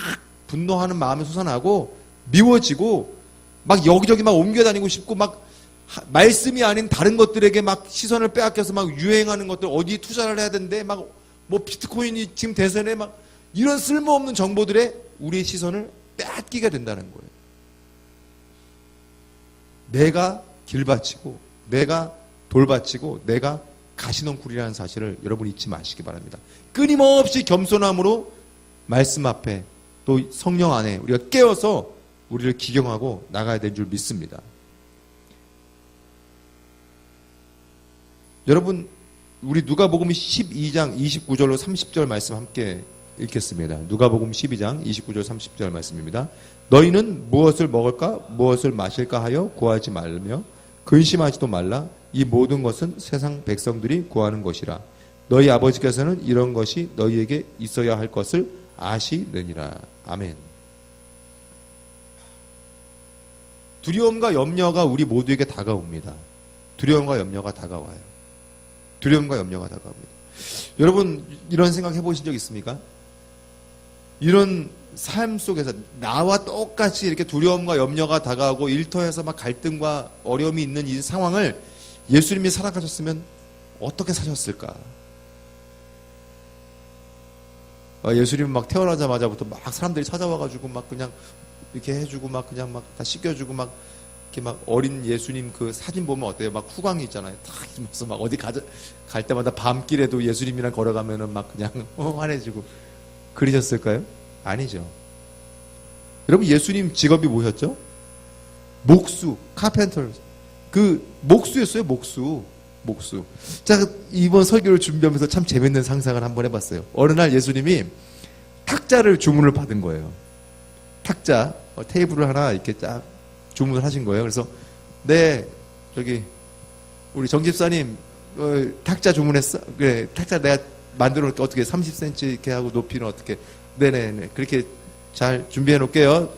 분노하는 마음이 솟아나고 미워지고 막 여기저기 막 옮겨다니고 싶고 막 말씀이 아닌 다른 것들에게 막 시선을 빼앗겨서 막 유행하는 것들 어디에 투자를 해야 되는데 막 뭐 비트코인이 지금 대선에 막 이런 쓸모없는 정보들에 우리의 시선을 빼앗기게 된다는 거예요. 내가 길밭이고 내가 돌밭이고 내가 가시덩굴이라는 사실을 여러분 잊지 마시기 바랍니다. 끊임없이 겸손함으로 말씀 앞에 또 성령 안에 우리가 깨어서 우리를 기경하고 나가야 되는 줄 믿습니다. 여러분 우리 누가복음 12장 29절로 30절 말씀 함께 읽겠습니다. 누가복음 12장 29절 30절 말씀입니다. 너희는 무엇을 먹을까 무엇을 마실까 하여 구하지 말며 근심하지도 말라. 이 모든 것은 세상 백성들이 구하는 것이라. 너희 아버지께서는 이런 것이 너희에게 있어야 할 것을 아시느니라. 아멘. 두려움과 염려가 우리 모두에게 다가옵니다. 두려움과 염려가 다가와요. 두려움과 염려가 다가옵니다. 여러분 이런 생각 해보신 적 있습니까? 이런 삶 속에서 나와 똑같이 이렇게 두려움과 염려가 다가오고 일터에서 막 갈등과 어려움이 있는 이 상황을 예수님이 살아가셨으면 어떻게 사셨을까? 예수님은 막 태어나자마자부터 막 사람들이 찾아와가지고 막 그냥 이렇게 해주고 막 그냥 막 다 씻겨주고 막 이렇게 막 어린 예수님 그 사진 보면 어때요? 막 후광이 있잖아요. 탁 있으면서 막 어디 갈 때마다 밤길에도 예수님이랑 걸어가면은 막 그냥 환해지고 그러셨을까요? 아니죠. 여러분 예수님 직업이 뭐였죠? 목수, 카펜터. 그 목수였어요. 목수. 자, 이번 설교를 준비하면서 참 재밌는 상상을 한번 해봤어요. 어느 날 예수님이 탁자를 주문을 받은 거예요. 탁자 테이블을 하나 이렇게 딱 주문을 하신 거예요. 그래서 네 저기 우리 정 집사님 탁자 주문했어? 그래 탁자 내가 만들어 놓을게. 어떻게 30cm 이렇게 하고 높이는 어떻게? 네네네 그렇게 잘 준비해 놓을게요.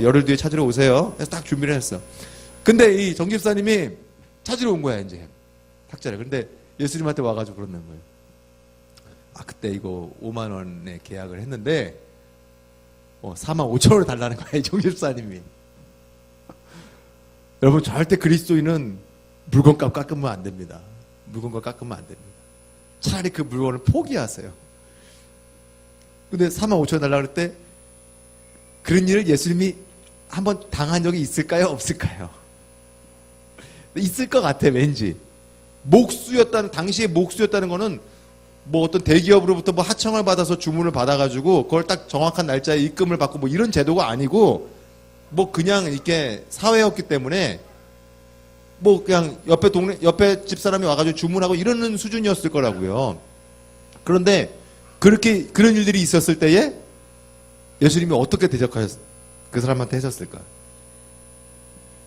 열흘 뒤에 찾으러 오세요. 그래서 딱 준비를 했어. 근데 이 정 집사님이 찾으러 온 거야 이제 탁자를. 근데 예수님한테 와가지고 그러는 거예요. 그때 이거 5만 원에 계약을 했는데 4만 5천 원을 달라는 거야 이 정 집사님이. 여러분 절대 그리스도인은 물건값 깎으면 안 됩니다. 물건값 깎으면 안 됩니다. 차라리 그 물건을 포기하세요. 근데 4만 5천 원 달라고 그럴 때 그런 일을 예수님이 한번 당한 적이 있을까요? 없을까요? 있을 것 같아 왠지. 당시에 목수였다는 거는 뭐 어떤 대기업으로부터 뭐 하청을 받아서 주문을 받아가지고 그걸 딱 정확한 날짜에 입금을 받고 뭐 이런 제도가 아니고 뭐 그냥 이렇게 사회였기 때문에 뭐 그냥 옆에 집사람이 와가지고 주문하고 이러는 수준이었을 거라고요. 그런데 그런 일들이 있었을 때에 예수님이 어떻게 그 사람한테 하셨을까?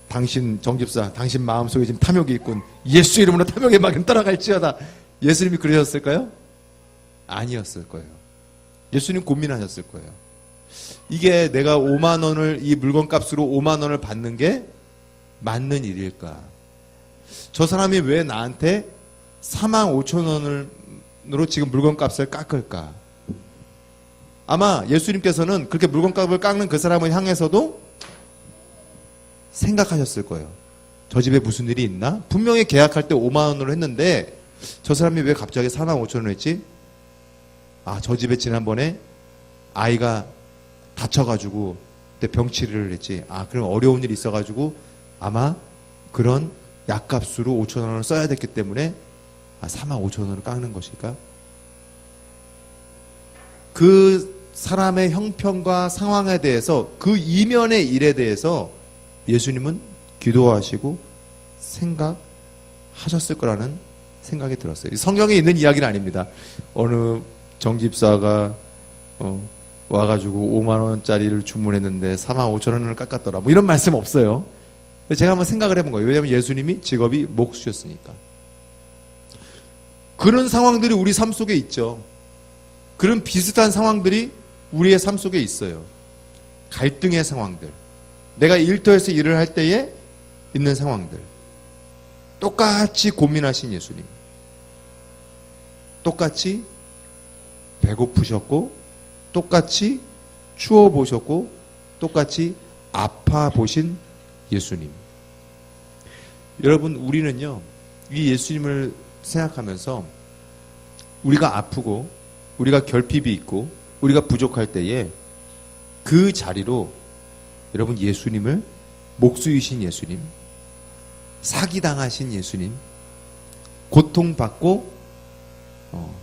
당신 정집사, 당신 마음속에 지금 탐욕이 있군. 예수 이름으로 탐욕의 막은 떠나갈지어다. 예수님이 그러셨을까요? 아니었을 거예요. 예수님 고민하셨을 거예요. 이게 내가 5만 원을 이 물건 값으로 5만 원을 받는 게 맞는 일일까? 저 사람이 왜 나한테 4만 5천 원으로 지금 물건 값을 깎을까? 아마 예수님께서는 그렇게 물건 값을 깎는 그 사람을 향해서도 생각하셨을 거예요. 저 집에 무슨 일이 있나? 분명히 계약할 때 5만 원으로 했는데 저 사람이 왜 갑자기 4만 5천 원 했지? 아, 저 집에 지난번에 아이가 다쳐가지고 그때 병치료를 했지. 아, 그럼 어려운 일이 있어가지고 아마 그런 약값으로 5천 원을 써야 됐기 때문에 4만 5천 원을 깎는 것일까? 그 사람의 형편과 상황에 대해서 그 이면의 일에 대해서 예수님은 기도하시고 생각하셨을 거라는 생각이 들었어요. 성경에 있는 이야기는 아닙니다. 어느 정집사가 와가지고 5만 원짜리를 주문했는데 4만 5천 원을 깎았더라. 뭐 이런 말씀 없어요. 제가 한번 생각을 해본 거예요. 왜냐하면 예수님이 직업이 목수였으니까. 그런 상황들이 우리 삶 속에 있죠. 그런 비슷한 상황들이 우리의 삶 속에 있어요. 갈등의 상황들. 내가 일터에서 일을 할 때에 있는 상황들. 똑같이 고민하신 예수님. 똑같이 배고프셨고, 똑같이 추워 보셨고, 똑같이 아파 보신 예수님. 여러분, 우리는요, 이 예수님을 생각하면서 우리가 아프고, 우리가 결핍이 있고, 우리가 부족할 때에 그 자리로 여러분 예수님을, 목수이신 예수님, 사기당하신 예수님, 고통받고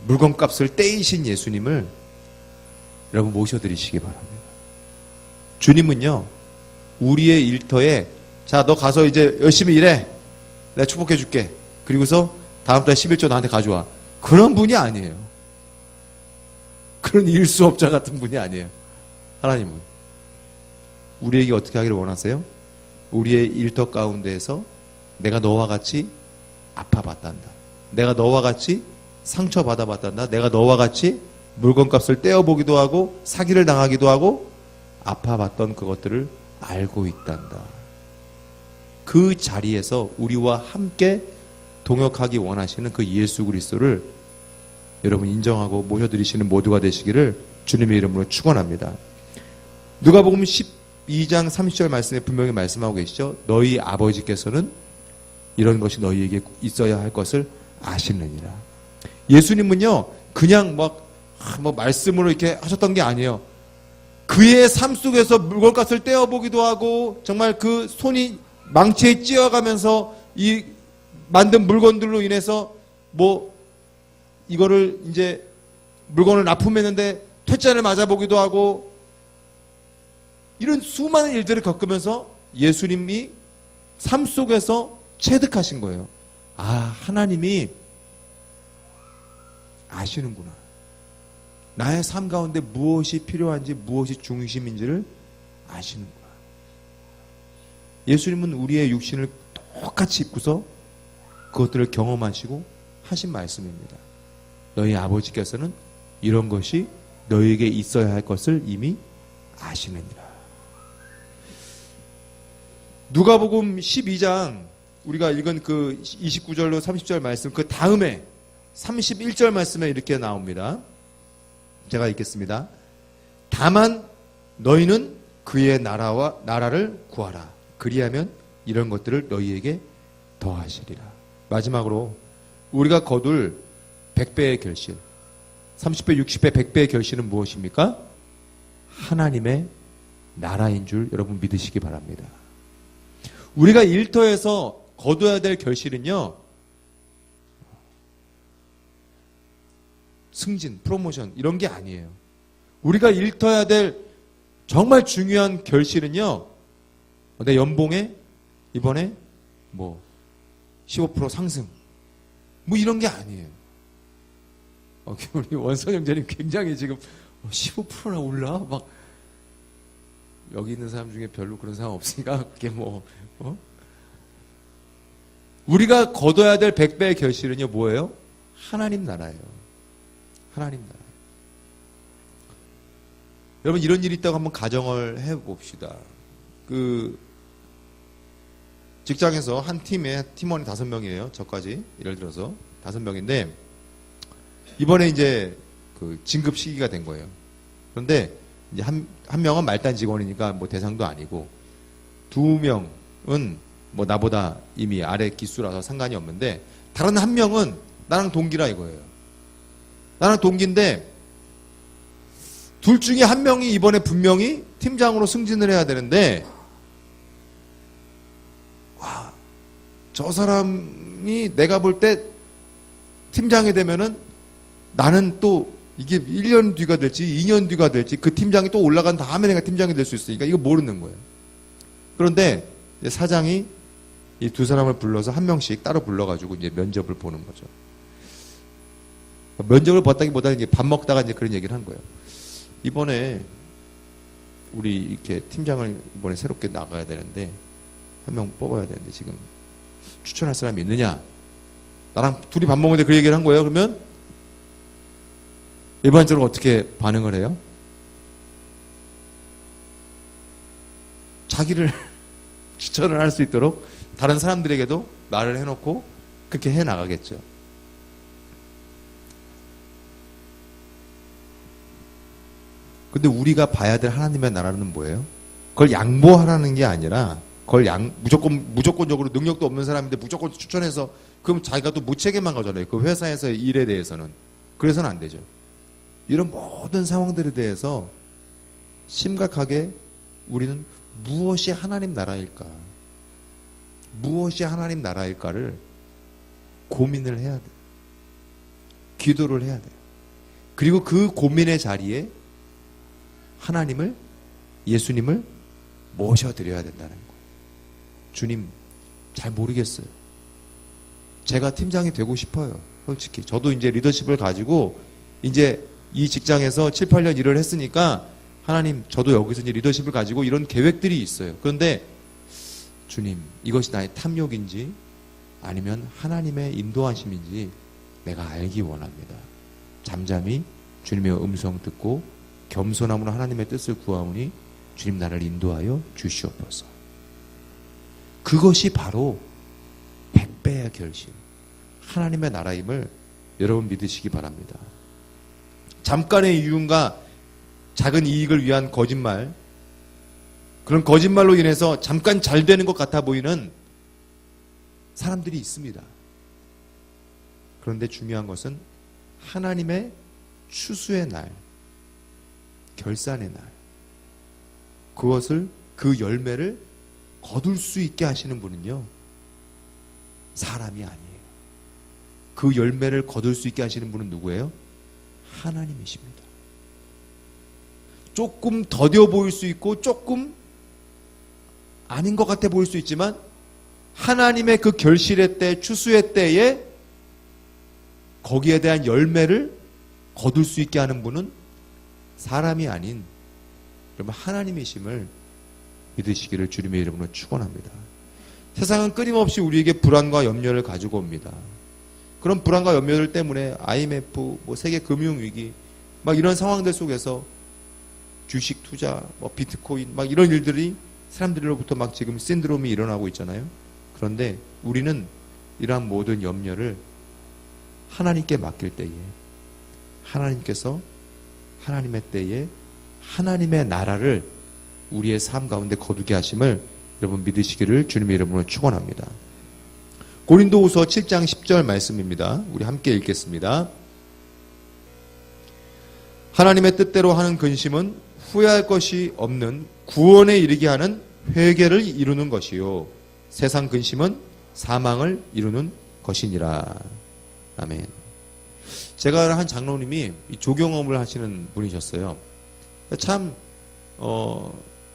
물건값을 떼이신 예수님을 여러분 모셔드리시기 바랍니다. 주님은요, 우리의 일터에 자, 너 가서 이제 열심히 일해. 내가 축복해 줄게. 그리고서 다음 달 11조 나한테 가져와. 그런 분이 아니에요. 그런 일수업자 같은 분이 아니에요. 하나님은 우리에게 어떻게 하기를 원하세요? 우리의 일터 가운데에서 내가 너와 같이 아파봤단다. 내가 너와 같이 상처받아봤단다. 내가 너와 같이 물건값을 떼어보기도 하고 사기를 당하기도 하고 아파봤던 그것들을 알고 있단다. 그 자리에서 우리와 함께 동역하기 원하시는 그 예수 그리스도를 여러분 인정하고 모셔드리시는 모두가 되시기를 주님의 이름으로 축원합니다. 누가복음 12장 30절 말씀에 분명히 말씀하고 계시죠. 너희 아버지께서는 이런 것이 너희에게 있어야 할 것을 아시느니라. 예수님은요, 그냥 뭐 말씀으로 이렇게 하셨던 게 아니에요. 그의 삶 속에서 물건값을 떼어보기도 하고, 정말 그 손이 망치에 찧어가면서 이 만든 물건들로 인해서 뭐, 이거를 이제 물건을 납품했는데 퇴짜를 맞아보기도 하고, 이런 수많은 일들을 겪으면서 예수님이 삶 속에서 체득하신 거예요. 아, 하나님이 아시는구나. 나의 삶 가운데 무엇이 필요한지, 무엇이 중심인지를 아시는구나. 예수님은 우리의 육신을 똑같이 입고서 그것들을 경험하시고 하신 말씀입니다. 너희 아버지께서는 이런 것이 너희에게 있어야 할 것을 이미 아시느니라. 누가복음 12장 우리가 읽은 그 29절로 30절 말씀, 그 다음에 31절 말씀에 이렇게 나옵니다. 제가 읽겠습니다. 다만 너희는 그의 나라를 구하라. 그리하면 이런 것들을 너희에게 더하시리라. 마지막으로 우리가 거둘 100배의 결실, 30배, 60배, 100배의 결실은 무엇입니까? 하나님의 나라인 줄 여러분 믿으시기 바랍니다. 우리가 일터에서 거둬야 될 결실은요, 승진, 프로모션 이런 게 아니에요. 우리가 일터해야 될 정말 중요한 결실은요, 내 연봉에 이번에 뭐 15% 상승 뭐 이런 게 아니에요. 우리 원선 형제님 굉장히 지금 15%나 올라? 막 여기 있는 사람 중에 별로 그런 사람 없으니까 그게 뭐 우리가 거둬야 될 100배의 결실은요 뭐예요? 하나님 나라예요. 하나님 나라. 여러분 이런 일이 있다고 한번 가정을 해봅시다. 그 직장에서 한 팀에 팀원이 5명이에요. 저까지 예를 들어서 5명인데 이번에 이제 그 진급 시기가 된 거예요. 그런데 이제 한 명은 말단 직원이니까 뭐 대상도 아니고 2명은 뭐 나보다 이미 아래 기수라서 상관이 없는데 다른 한 명은 나랑 동기라 이거예요. 나랑 동기인데 둘 중에 한 명이 이번에 분명히 팀장으로 승진을 해야 되는데 와, 저 사람이 내가 볼 때 팀장이 되면은 나는 또 이게 1년 뒤가 될지 2년 뒤가 될지 그 팀장이 또 올라간 다음에 내가 팀장이 될 수 있으니까 이거 모르는 거예요. 그런데 이제 사장이 이 두 사람을 불러서 한 명씩 따로 불러가지고 이제 면접을 보는 거죠. 면접을 봤다기보다는 이제 밥 먹다가 이제 그런 얘기를 한 거예요. 이번에 우리 이렇게 팀장을 이번에 새롭게 나가야 되는데 한 명 뽑아야 되는데 지금 추천할 사람이 있느냐? 나랑 둘이 밥 먹는데 그 얘기를 한 거예요. 그러면 일반적으로 어떻게 반응을 해요? 자기를 추천을 할 수 있도록 다른 사람들에게도 말을 해놓고 그렇게 해나가겠죠. 근데 우리가 봐야 될 하나님의 나라는 뭐예요? 그걸 양보하라는 게 아니라 그걸 무조건적으로 능력도 없는 사람인데 무조건 추천해서 그럼 자기가 또 무책임한 거잖아요. 그 회사에서의 일에 대해서는. 그래서는 안 되죠. 이런 모든 상황들에 대해서 심각하게 우리는 무엇이 하나님 나라일까? 무엇이 하나님 나라일까를 고민을 해야 돼요. 기도를 해야 돼요. 그리고 그 고민의 자리에 하나님을, 예수님을 모셔드려야 된다는 거예요. 주님, 잘 모르겠어요. 제가 팀장이 되고 싶어요. 솔직히. 저도 이제 리더십을 가지고 이제 이 직장에서 7, 8년 일을 했으니까 하나님, 저도 여기서 이제 리더십을 가지고 이런 계획들이 있어요. 그런데 주님, 이것이 나의 탐욕인지 아니면 하나님의 인도하심인지 내가 알기 원합니다. 잠잠히 주님의 음성 듣고 겸손함으로 하나님의 뜻을 구하오니 주님 나를 인도하여 주시옵소서. 그것이 바로 100배의 결심, 하나님의 나라임을 여러분 믿으시기 바랍니다. 잠깐의 이윤과 작은 이익을 위한 거짓말, 그런 거짓말로 인해서 잠깐 잘 되는 것 같아 보이는 사람들이 있습니다. 그런데 중요한 것은 하나님의 추수의 날, 결산의 날, 그것을, 그 열매를 거둘 수 있게 하시는 분은요, 사람이 아니에요. 그 열매를 거둘 수 있게 하시는 분은 누구예요? 하나님이십니다. 조금 더뎌 보일 수 있고 조금 아닌 것 같아 보일 수 있지만 하나님의 그 결실의 때, 추수의 때에 거기에 대한 열매를 거둘 수 있게 하는 분은 사람이 아닌 여러분 하나님이심을 믿으시기를 주님의 이름으로 축원합니다. 세상은 끊임없이 우리에게 불안과 염려를 가지고 옵니다. 그런 불안과 염려들 때문에 IMF, 세계 금융위기 막 이런 상황들 속에서 주식 투자, 비트코인 막 이런 일들이 사람들로부터 막 지금 신드롬이 일어나고 있잖아요. 그런데 우리는 이러한 모든 염려를 하나님께 맡길 때에 하나님께서 하나님의 때에 하나님의 나라를 우리의 삶 가운데 거두게 하심을 여러분 믿으시기를 주님의 이름으로 축원합니다. 고린도후서 7장 10절 말씀입니다. 우리 함께 읽겠습니다. 하나님의 뜻대로 하는 근심은 후회할 것이 없는 구원에 이르게 하는 회개를 이루는 것이요 세상 근심은 사망을 이루는 것이니라. 아멘. 제가 한 장로님이 조경업을 하시는 분이셨어요. 참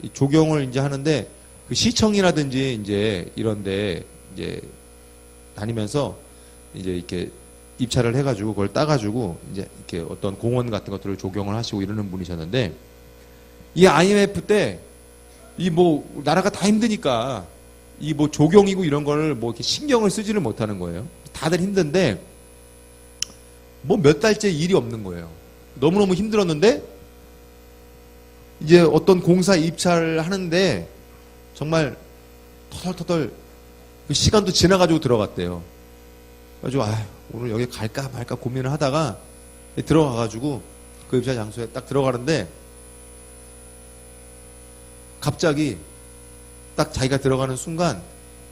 이 조경을 이제 하는데 그 시청이라든지 이제 이런데 이제 다니면서 이제 이렇게 입찰을 해가지고 그걸 따가지고 이제 이렇게 어떤 공원 같은 것들을 조경을 하시고 이러는 분이셨는데 이 IMF 때 이 나라가 다 힘드니까 이 조경이고 이런 거를 이렇게 신경을 쓰지를 못하는 거예요. 다들 힘든데 뭐 몇 달째 일이 없는 거예요. 너무너무 힘들었는데 이제 어떤 공사 입찰을 하는데 정말 터덜터덜 그 시간도 지나가지고 들어갔대요. 그래가지고 오늘 여기 갈까 말까 고민을 하다가 들어가가지고 그 입찰 장소에 딱 들어가는데 갑자기 딱 자기가 들어가는 순간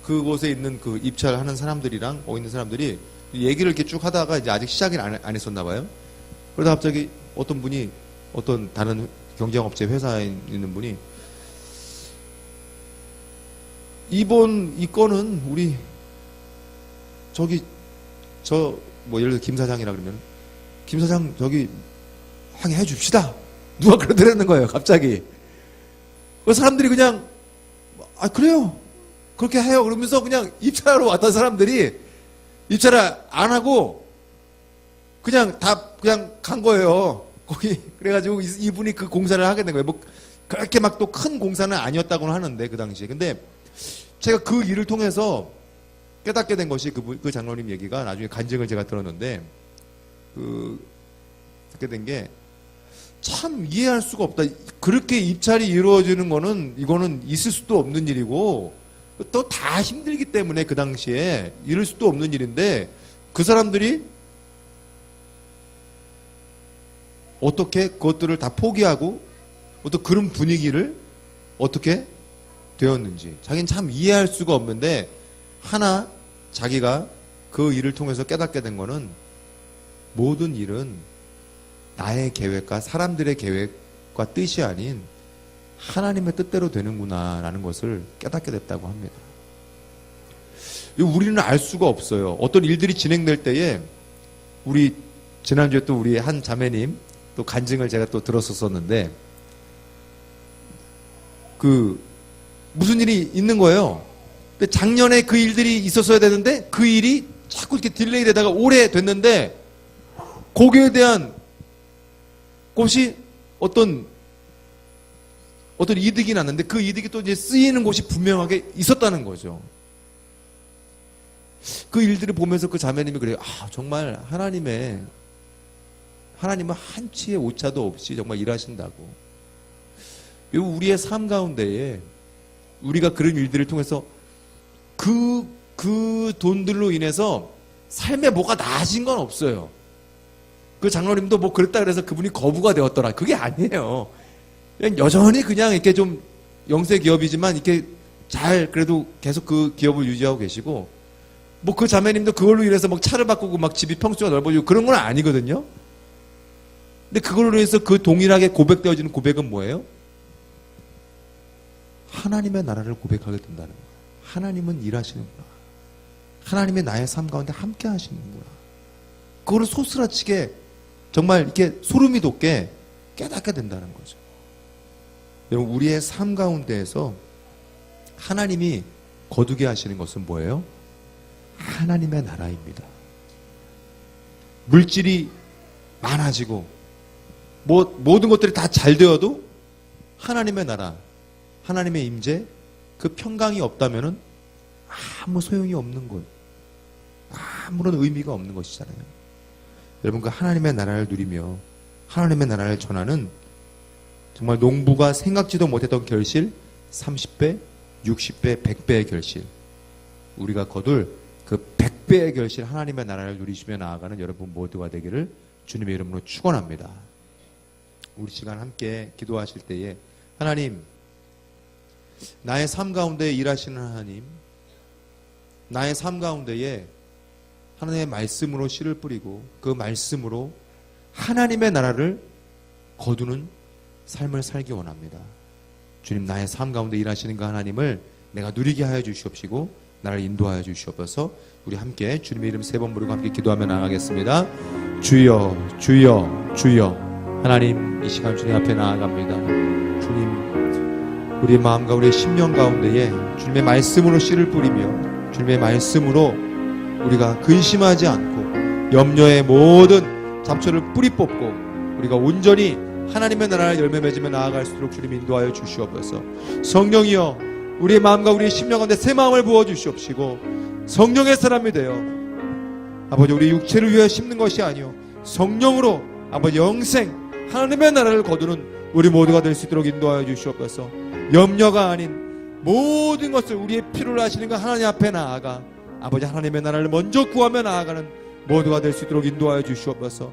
그곳에 있는 그 입찰하는 사람들이랑 있는 사람들이 얘기를 이렇게 쭉 하다가 이제 아직 시작을 안 했었나 봐요. 그러다 갑자기 어떤 분이 어떤 다른 경쟁업체 회사에 있는 분이 이 건은 우리 예를 들어 김 사장이라 그러면 김 사장 항의해 줍시다. 누가 그러더라는 거예요. 갑자기. 그 사람들이 그냥 그래요. 그렇게 해요. 그러면서 그냥 입찰하러 왔던 사람들이 입찰을 안 하고 그냥 간 거예요. 거기 그래가지고 이분이 그 공사를 하게 된 거예요. 뭐 그렇게 막 또 큰 공사는 아니었다고는 하는데 그 당시에. 근데 제가 그 일을 통해서 깨닫게 된 것이 그 장로님 얘기가 나중에 간증을 제가 들었는데 듣게 된 게 참 이해할 수가 없다. 그렇게 입찰이 이루어지는 이거는 있을 수도 없는 일이고 또 다 힘들기 때문에 그 당시에 이룰 수도 없는 일인데 그 사람들이 어떻게 그것들을 다 포기하고 어떤 그런 분위기를 어떻게 되었는지 자기는 참 이해할 수가 없는데 하나 자기가 그 일을 통해서 깨닫게 된 거는 모든 일은 나의 계획과 사람들의 계획과 뜻이 아닌 하나님의 뜻대로 되는구나 라는 것을 깨닫게 됐다고 합니다. 우리는 알 수가 없어요. 어떤 일들이 진행될 때에 우리 지난주에 또 우리 한 자매님 또 간증을 제가 또 들었었는데 무슨 일이 있는 거예요. 근데 작년에 그 일들이 있었어야 되는데 그 일이 자꾸 이렇게 딜레이 되다가 올해 됐는데 거기에 대한 곳이 어떤 이득이 났는데 그 이득이 또 이제 쓰이는 곳이 분명하게 있었다는 거죠. 그 일들을 보면서 그 자매님이 그래요. 정말 하나님은 한치의 오차도 없이 정말 일하신다고. 우리의 삶 가운데에 우리가 그런 일들을 통해서 그 돈들로 인해서 삶에 뭐가 나아진 건 없어요. 그 장로님도 뭐 그랬다 그래서 그분이 거부가 되었더라. 그게 아니에요. 그냥 여전히 그냥 이렇게 좀 영세 기업이지만 이렇게 잘 그래도 계속 그 기업을 유지하고 계시고 뭐 그 자매님도 그걸로 인해서 막 차를 바꾸고 막 집이 평수가 넓어지고 그런 건 아니거든요. 근데 그걸로 인해서 그 동일하게 고백되어지는 고백은 뭐예요? 하나님의 나라를 고백하게 된다는 거예요. 하나님은 일하시는구나. 하나님의 나의 삶 가운데 함께 하시는구나. 그거를 소스라치게 정말 이렇게 소름이 돋게 깨닫게 된다는 거죠. 여러분, 우리의 삶 가운데에서 하나님이 거두게 하시는 것은 뭐예요? 하나님의 나라입니다. 물질이 많아지고 모든 것들이 다 잘 되어도 하나님의 나라, 하나님의 임재, 그 평강이 없다면은 아무 소용이 없는 것, 아무런 의미가 없는 것이잖아요. 여러분, 그 하나님의 나라를 누리며 하나님의 나라를 전하는 정말 농부가 생각지도 못했던 결실, 30배, 60배, 100배의 결실, 우리가 거둘 그 100배의 결실, 하나님의 나라를 누리시며 나아가는 여러분 모두가 되기를 주님의 이름으로 축원합니다. 우리 시간 함께 기도하실 때에 하나님, 나의 삶 가운데 일하시는 하나님, 나의 삶 가운데에 하나님의 말씀으로 씨를 뿌리고 그 말씀으로 하나님의 나라를 거두는 삶을 살기 원합니다. 주님, 나의 삶 가운데 일하시는 그 하나님을 내가 누리게 하여 주시옵시고 나를 인도하여 주시옵소서. 우리 함께 주님의 이름 3번 부르고 함께 기도하며 나가겠습니다. 주여, 주여, 주여. 하나님, 이 시간 주님 앞에 나아갑니다. 주님, 우리의 마음과 우리의 심령 가운데에 주님의 말씀으로 씨를 뿌리며 주님의 말씀으로 우리가 근심하지 않고 염려의 모든 잡초를 뿌리 뽑고 우리가 온전히 하나님의 나라를 열매 맺으며 나아갈수록 주님 인도하여 주시옵소서. 성령이여, 우리의 마음과 우리의 심령 가운데 새 마음을 부어주시옵시고 성령의 사람이 되어 아버지, 우리 육체를 위하여 심는 것이 아니요 성령으로 아버지 영생 하나님의 나라를 거두는 우리 모두가 될 수 있도록 인도하여 주시옵소서. 염려가 아닌 모든 것을 우리의 필요로 하시는 것 하나님 앞에 나아가 아버지 하나님의 나라를 먼저 구하며 나아가는 모두가 될 수 있도록 인도하여 주시옵소서.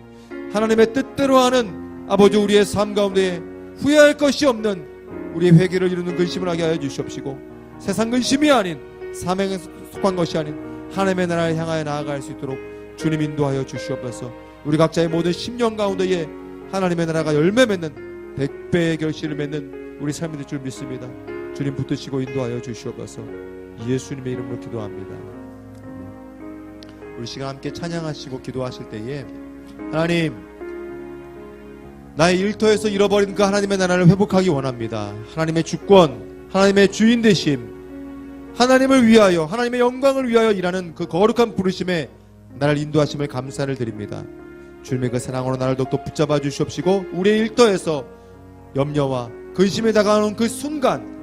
하나님의 뜻대로 하는 아버지 우리의 삶 가운데 후회할 것이 없는 우리의 회개를 이루는 근심을 하게 하여 주시옵시고, 세상 근심이 아닌 사명에 속한 것이 아닌 하나님의 나라를 향하여 나아갈 수 있도록 주님 인도하여 주시옵소서. 우리 각자의 모든 심령 가운데에 하나님의 나라가 열매 맺는 100배의 결실을 맺는 우리 삶이 될 줄 믿습니다. 주님 붙드시고 인도하여 주시옵소서. 예수님의 이름으로 기도합니다. 우리 시간 함께 찬양하시고 기도하실 때에 하나님, 나의 일터에서 잃어버린 그 하나님의 나라를 회복하기 원합니다. 하나님의 주권, 하나님의 주인 되심, 하나님을 위하여 하나님의 영광을 위하여 일하는 그 거룩한 부르심에 나를 인도하심을 감사를 드립니다. 주님의 그 사랑으로 나를 더욱더 붙잡아 주시옵시고, 우리의 일터에서 염려와 근심에 다가오는 그 순간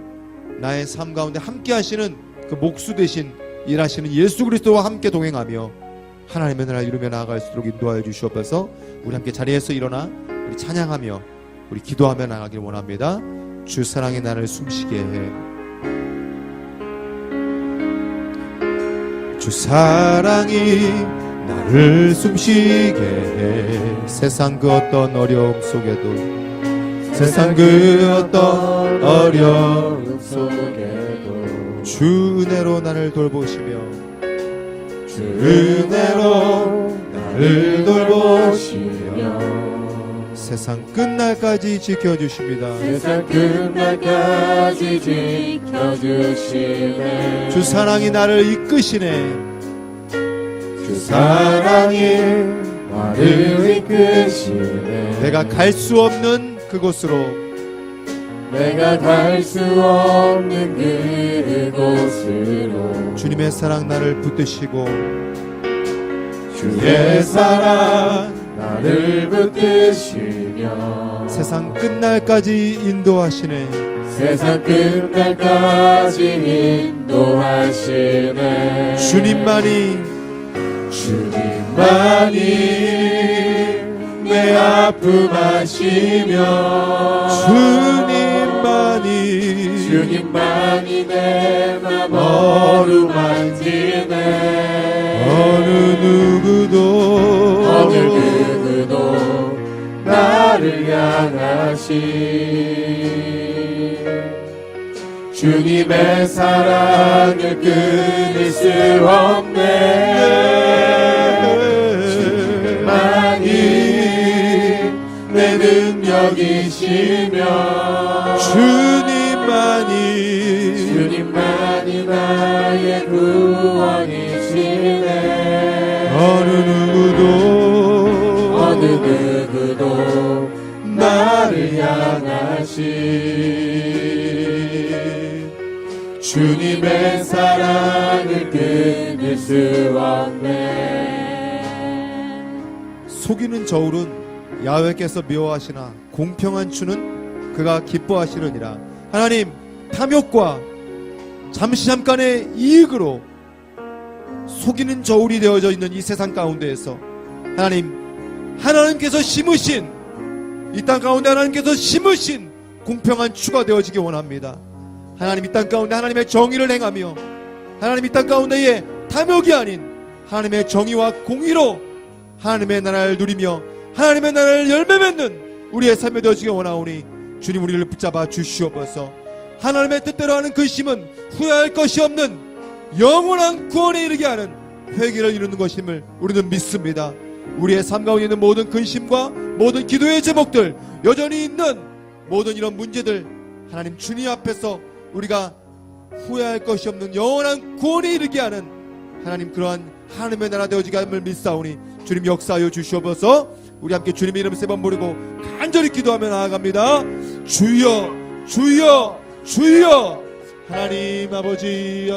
나의 삶 가운데 함께 하시는 그 목수 되신 일하시는 예수 그리스도와 함께 동행하며 하나님의 나라를 이루며 나아갈 수 있도록 인도하여 주시옵소서. 우리 함께 자리에서 일어나 우리 찬양하며 우리 기도하며 나가길 원합니다. 주 사랑이 나를 숨쉬게 해. 주 사랑이 나를 숨쉬게 해. 세상 그 어떤 어려움 속에도, 세상 그 어떤 어려움 속에도 주 은혜로 나를 돌보시며, 주 은혜로 나를 돌보시며 세상 끝날까지 지켜주십니다. 세상 끝날까지 지켜주시네. 주 사랑이 나를 이끄시네. 주 사랑이 나를 이끄시네. 내가 갈 수 없는 그곳으로, 내가 갈 수 없는 그곳으로 주님의 사랑 나를 붙드시고, 주의 사랑 나를 붙드시며 세상 끝날까지 인도하시네. 세상 끝날까지 인도하시네. 주님만이 내 아픔 아시며 주님만이 내 맘 어루만지네. 어느 누구도 나를 향하시 주님의 사랑을 끊을 수 없네. 주님만이 내 능력이시며 주님만이 나의 구원이시네. 어느 누구도 나를 향하시 주님의 사랑을 끊을 수 없네. 속이는 저울은 야훼께서 미워하시나 공평한 추는 그가 기뻐하시느니라. 하나님, 탐욕과 잠깐의 이익으로 속이는 저울이 되어져 있는 이 세상 가운데에서 하나님께서 심으신 이 땅 가운데 하나님께서 심으신 공평한 추가 되어지기 원합니다. 하나님, 이 땅 가운데 하나님의 정의를 행하며 하나님 이 땅 가운데에 탐욕이 아닌 하나님의 정의와 공의로 하나님의 나라를 누리며 하나님의 나라를 열매 맺는 우리의 삶이 되어지기 원하오니 주님, 우리를 붙잡아 주시옵소서. 하나님의 뜻대로 하는 근심은 후회할 것이 없는 영원한 구원에 이르게 하는 회개를 이루는 것임을 우리는 믿습니다. 우리의 삶 가운데 있는 모든 근심과 모든 기도의 제목들, 여전히 있는 모든 이런 문제들, 하나님 주님 앞에서 우리가 후회할 것이 없는 영원한 구원에 이르게 하는 하나님, 그러한 하나님의 나라 되어지게 함을 믿사오니 주님 역사하여 주시옵소서. 우리 함께 주님의 이름 세 번 부르고 간절히 기도하며 나아갑니다. 주여, 주여, 주여. 하나님 아버지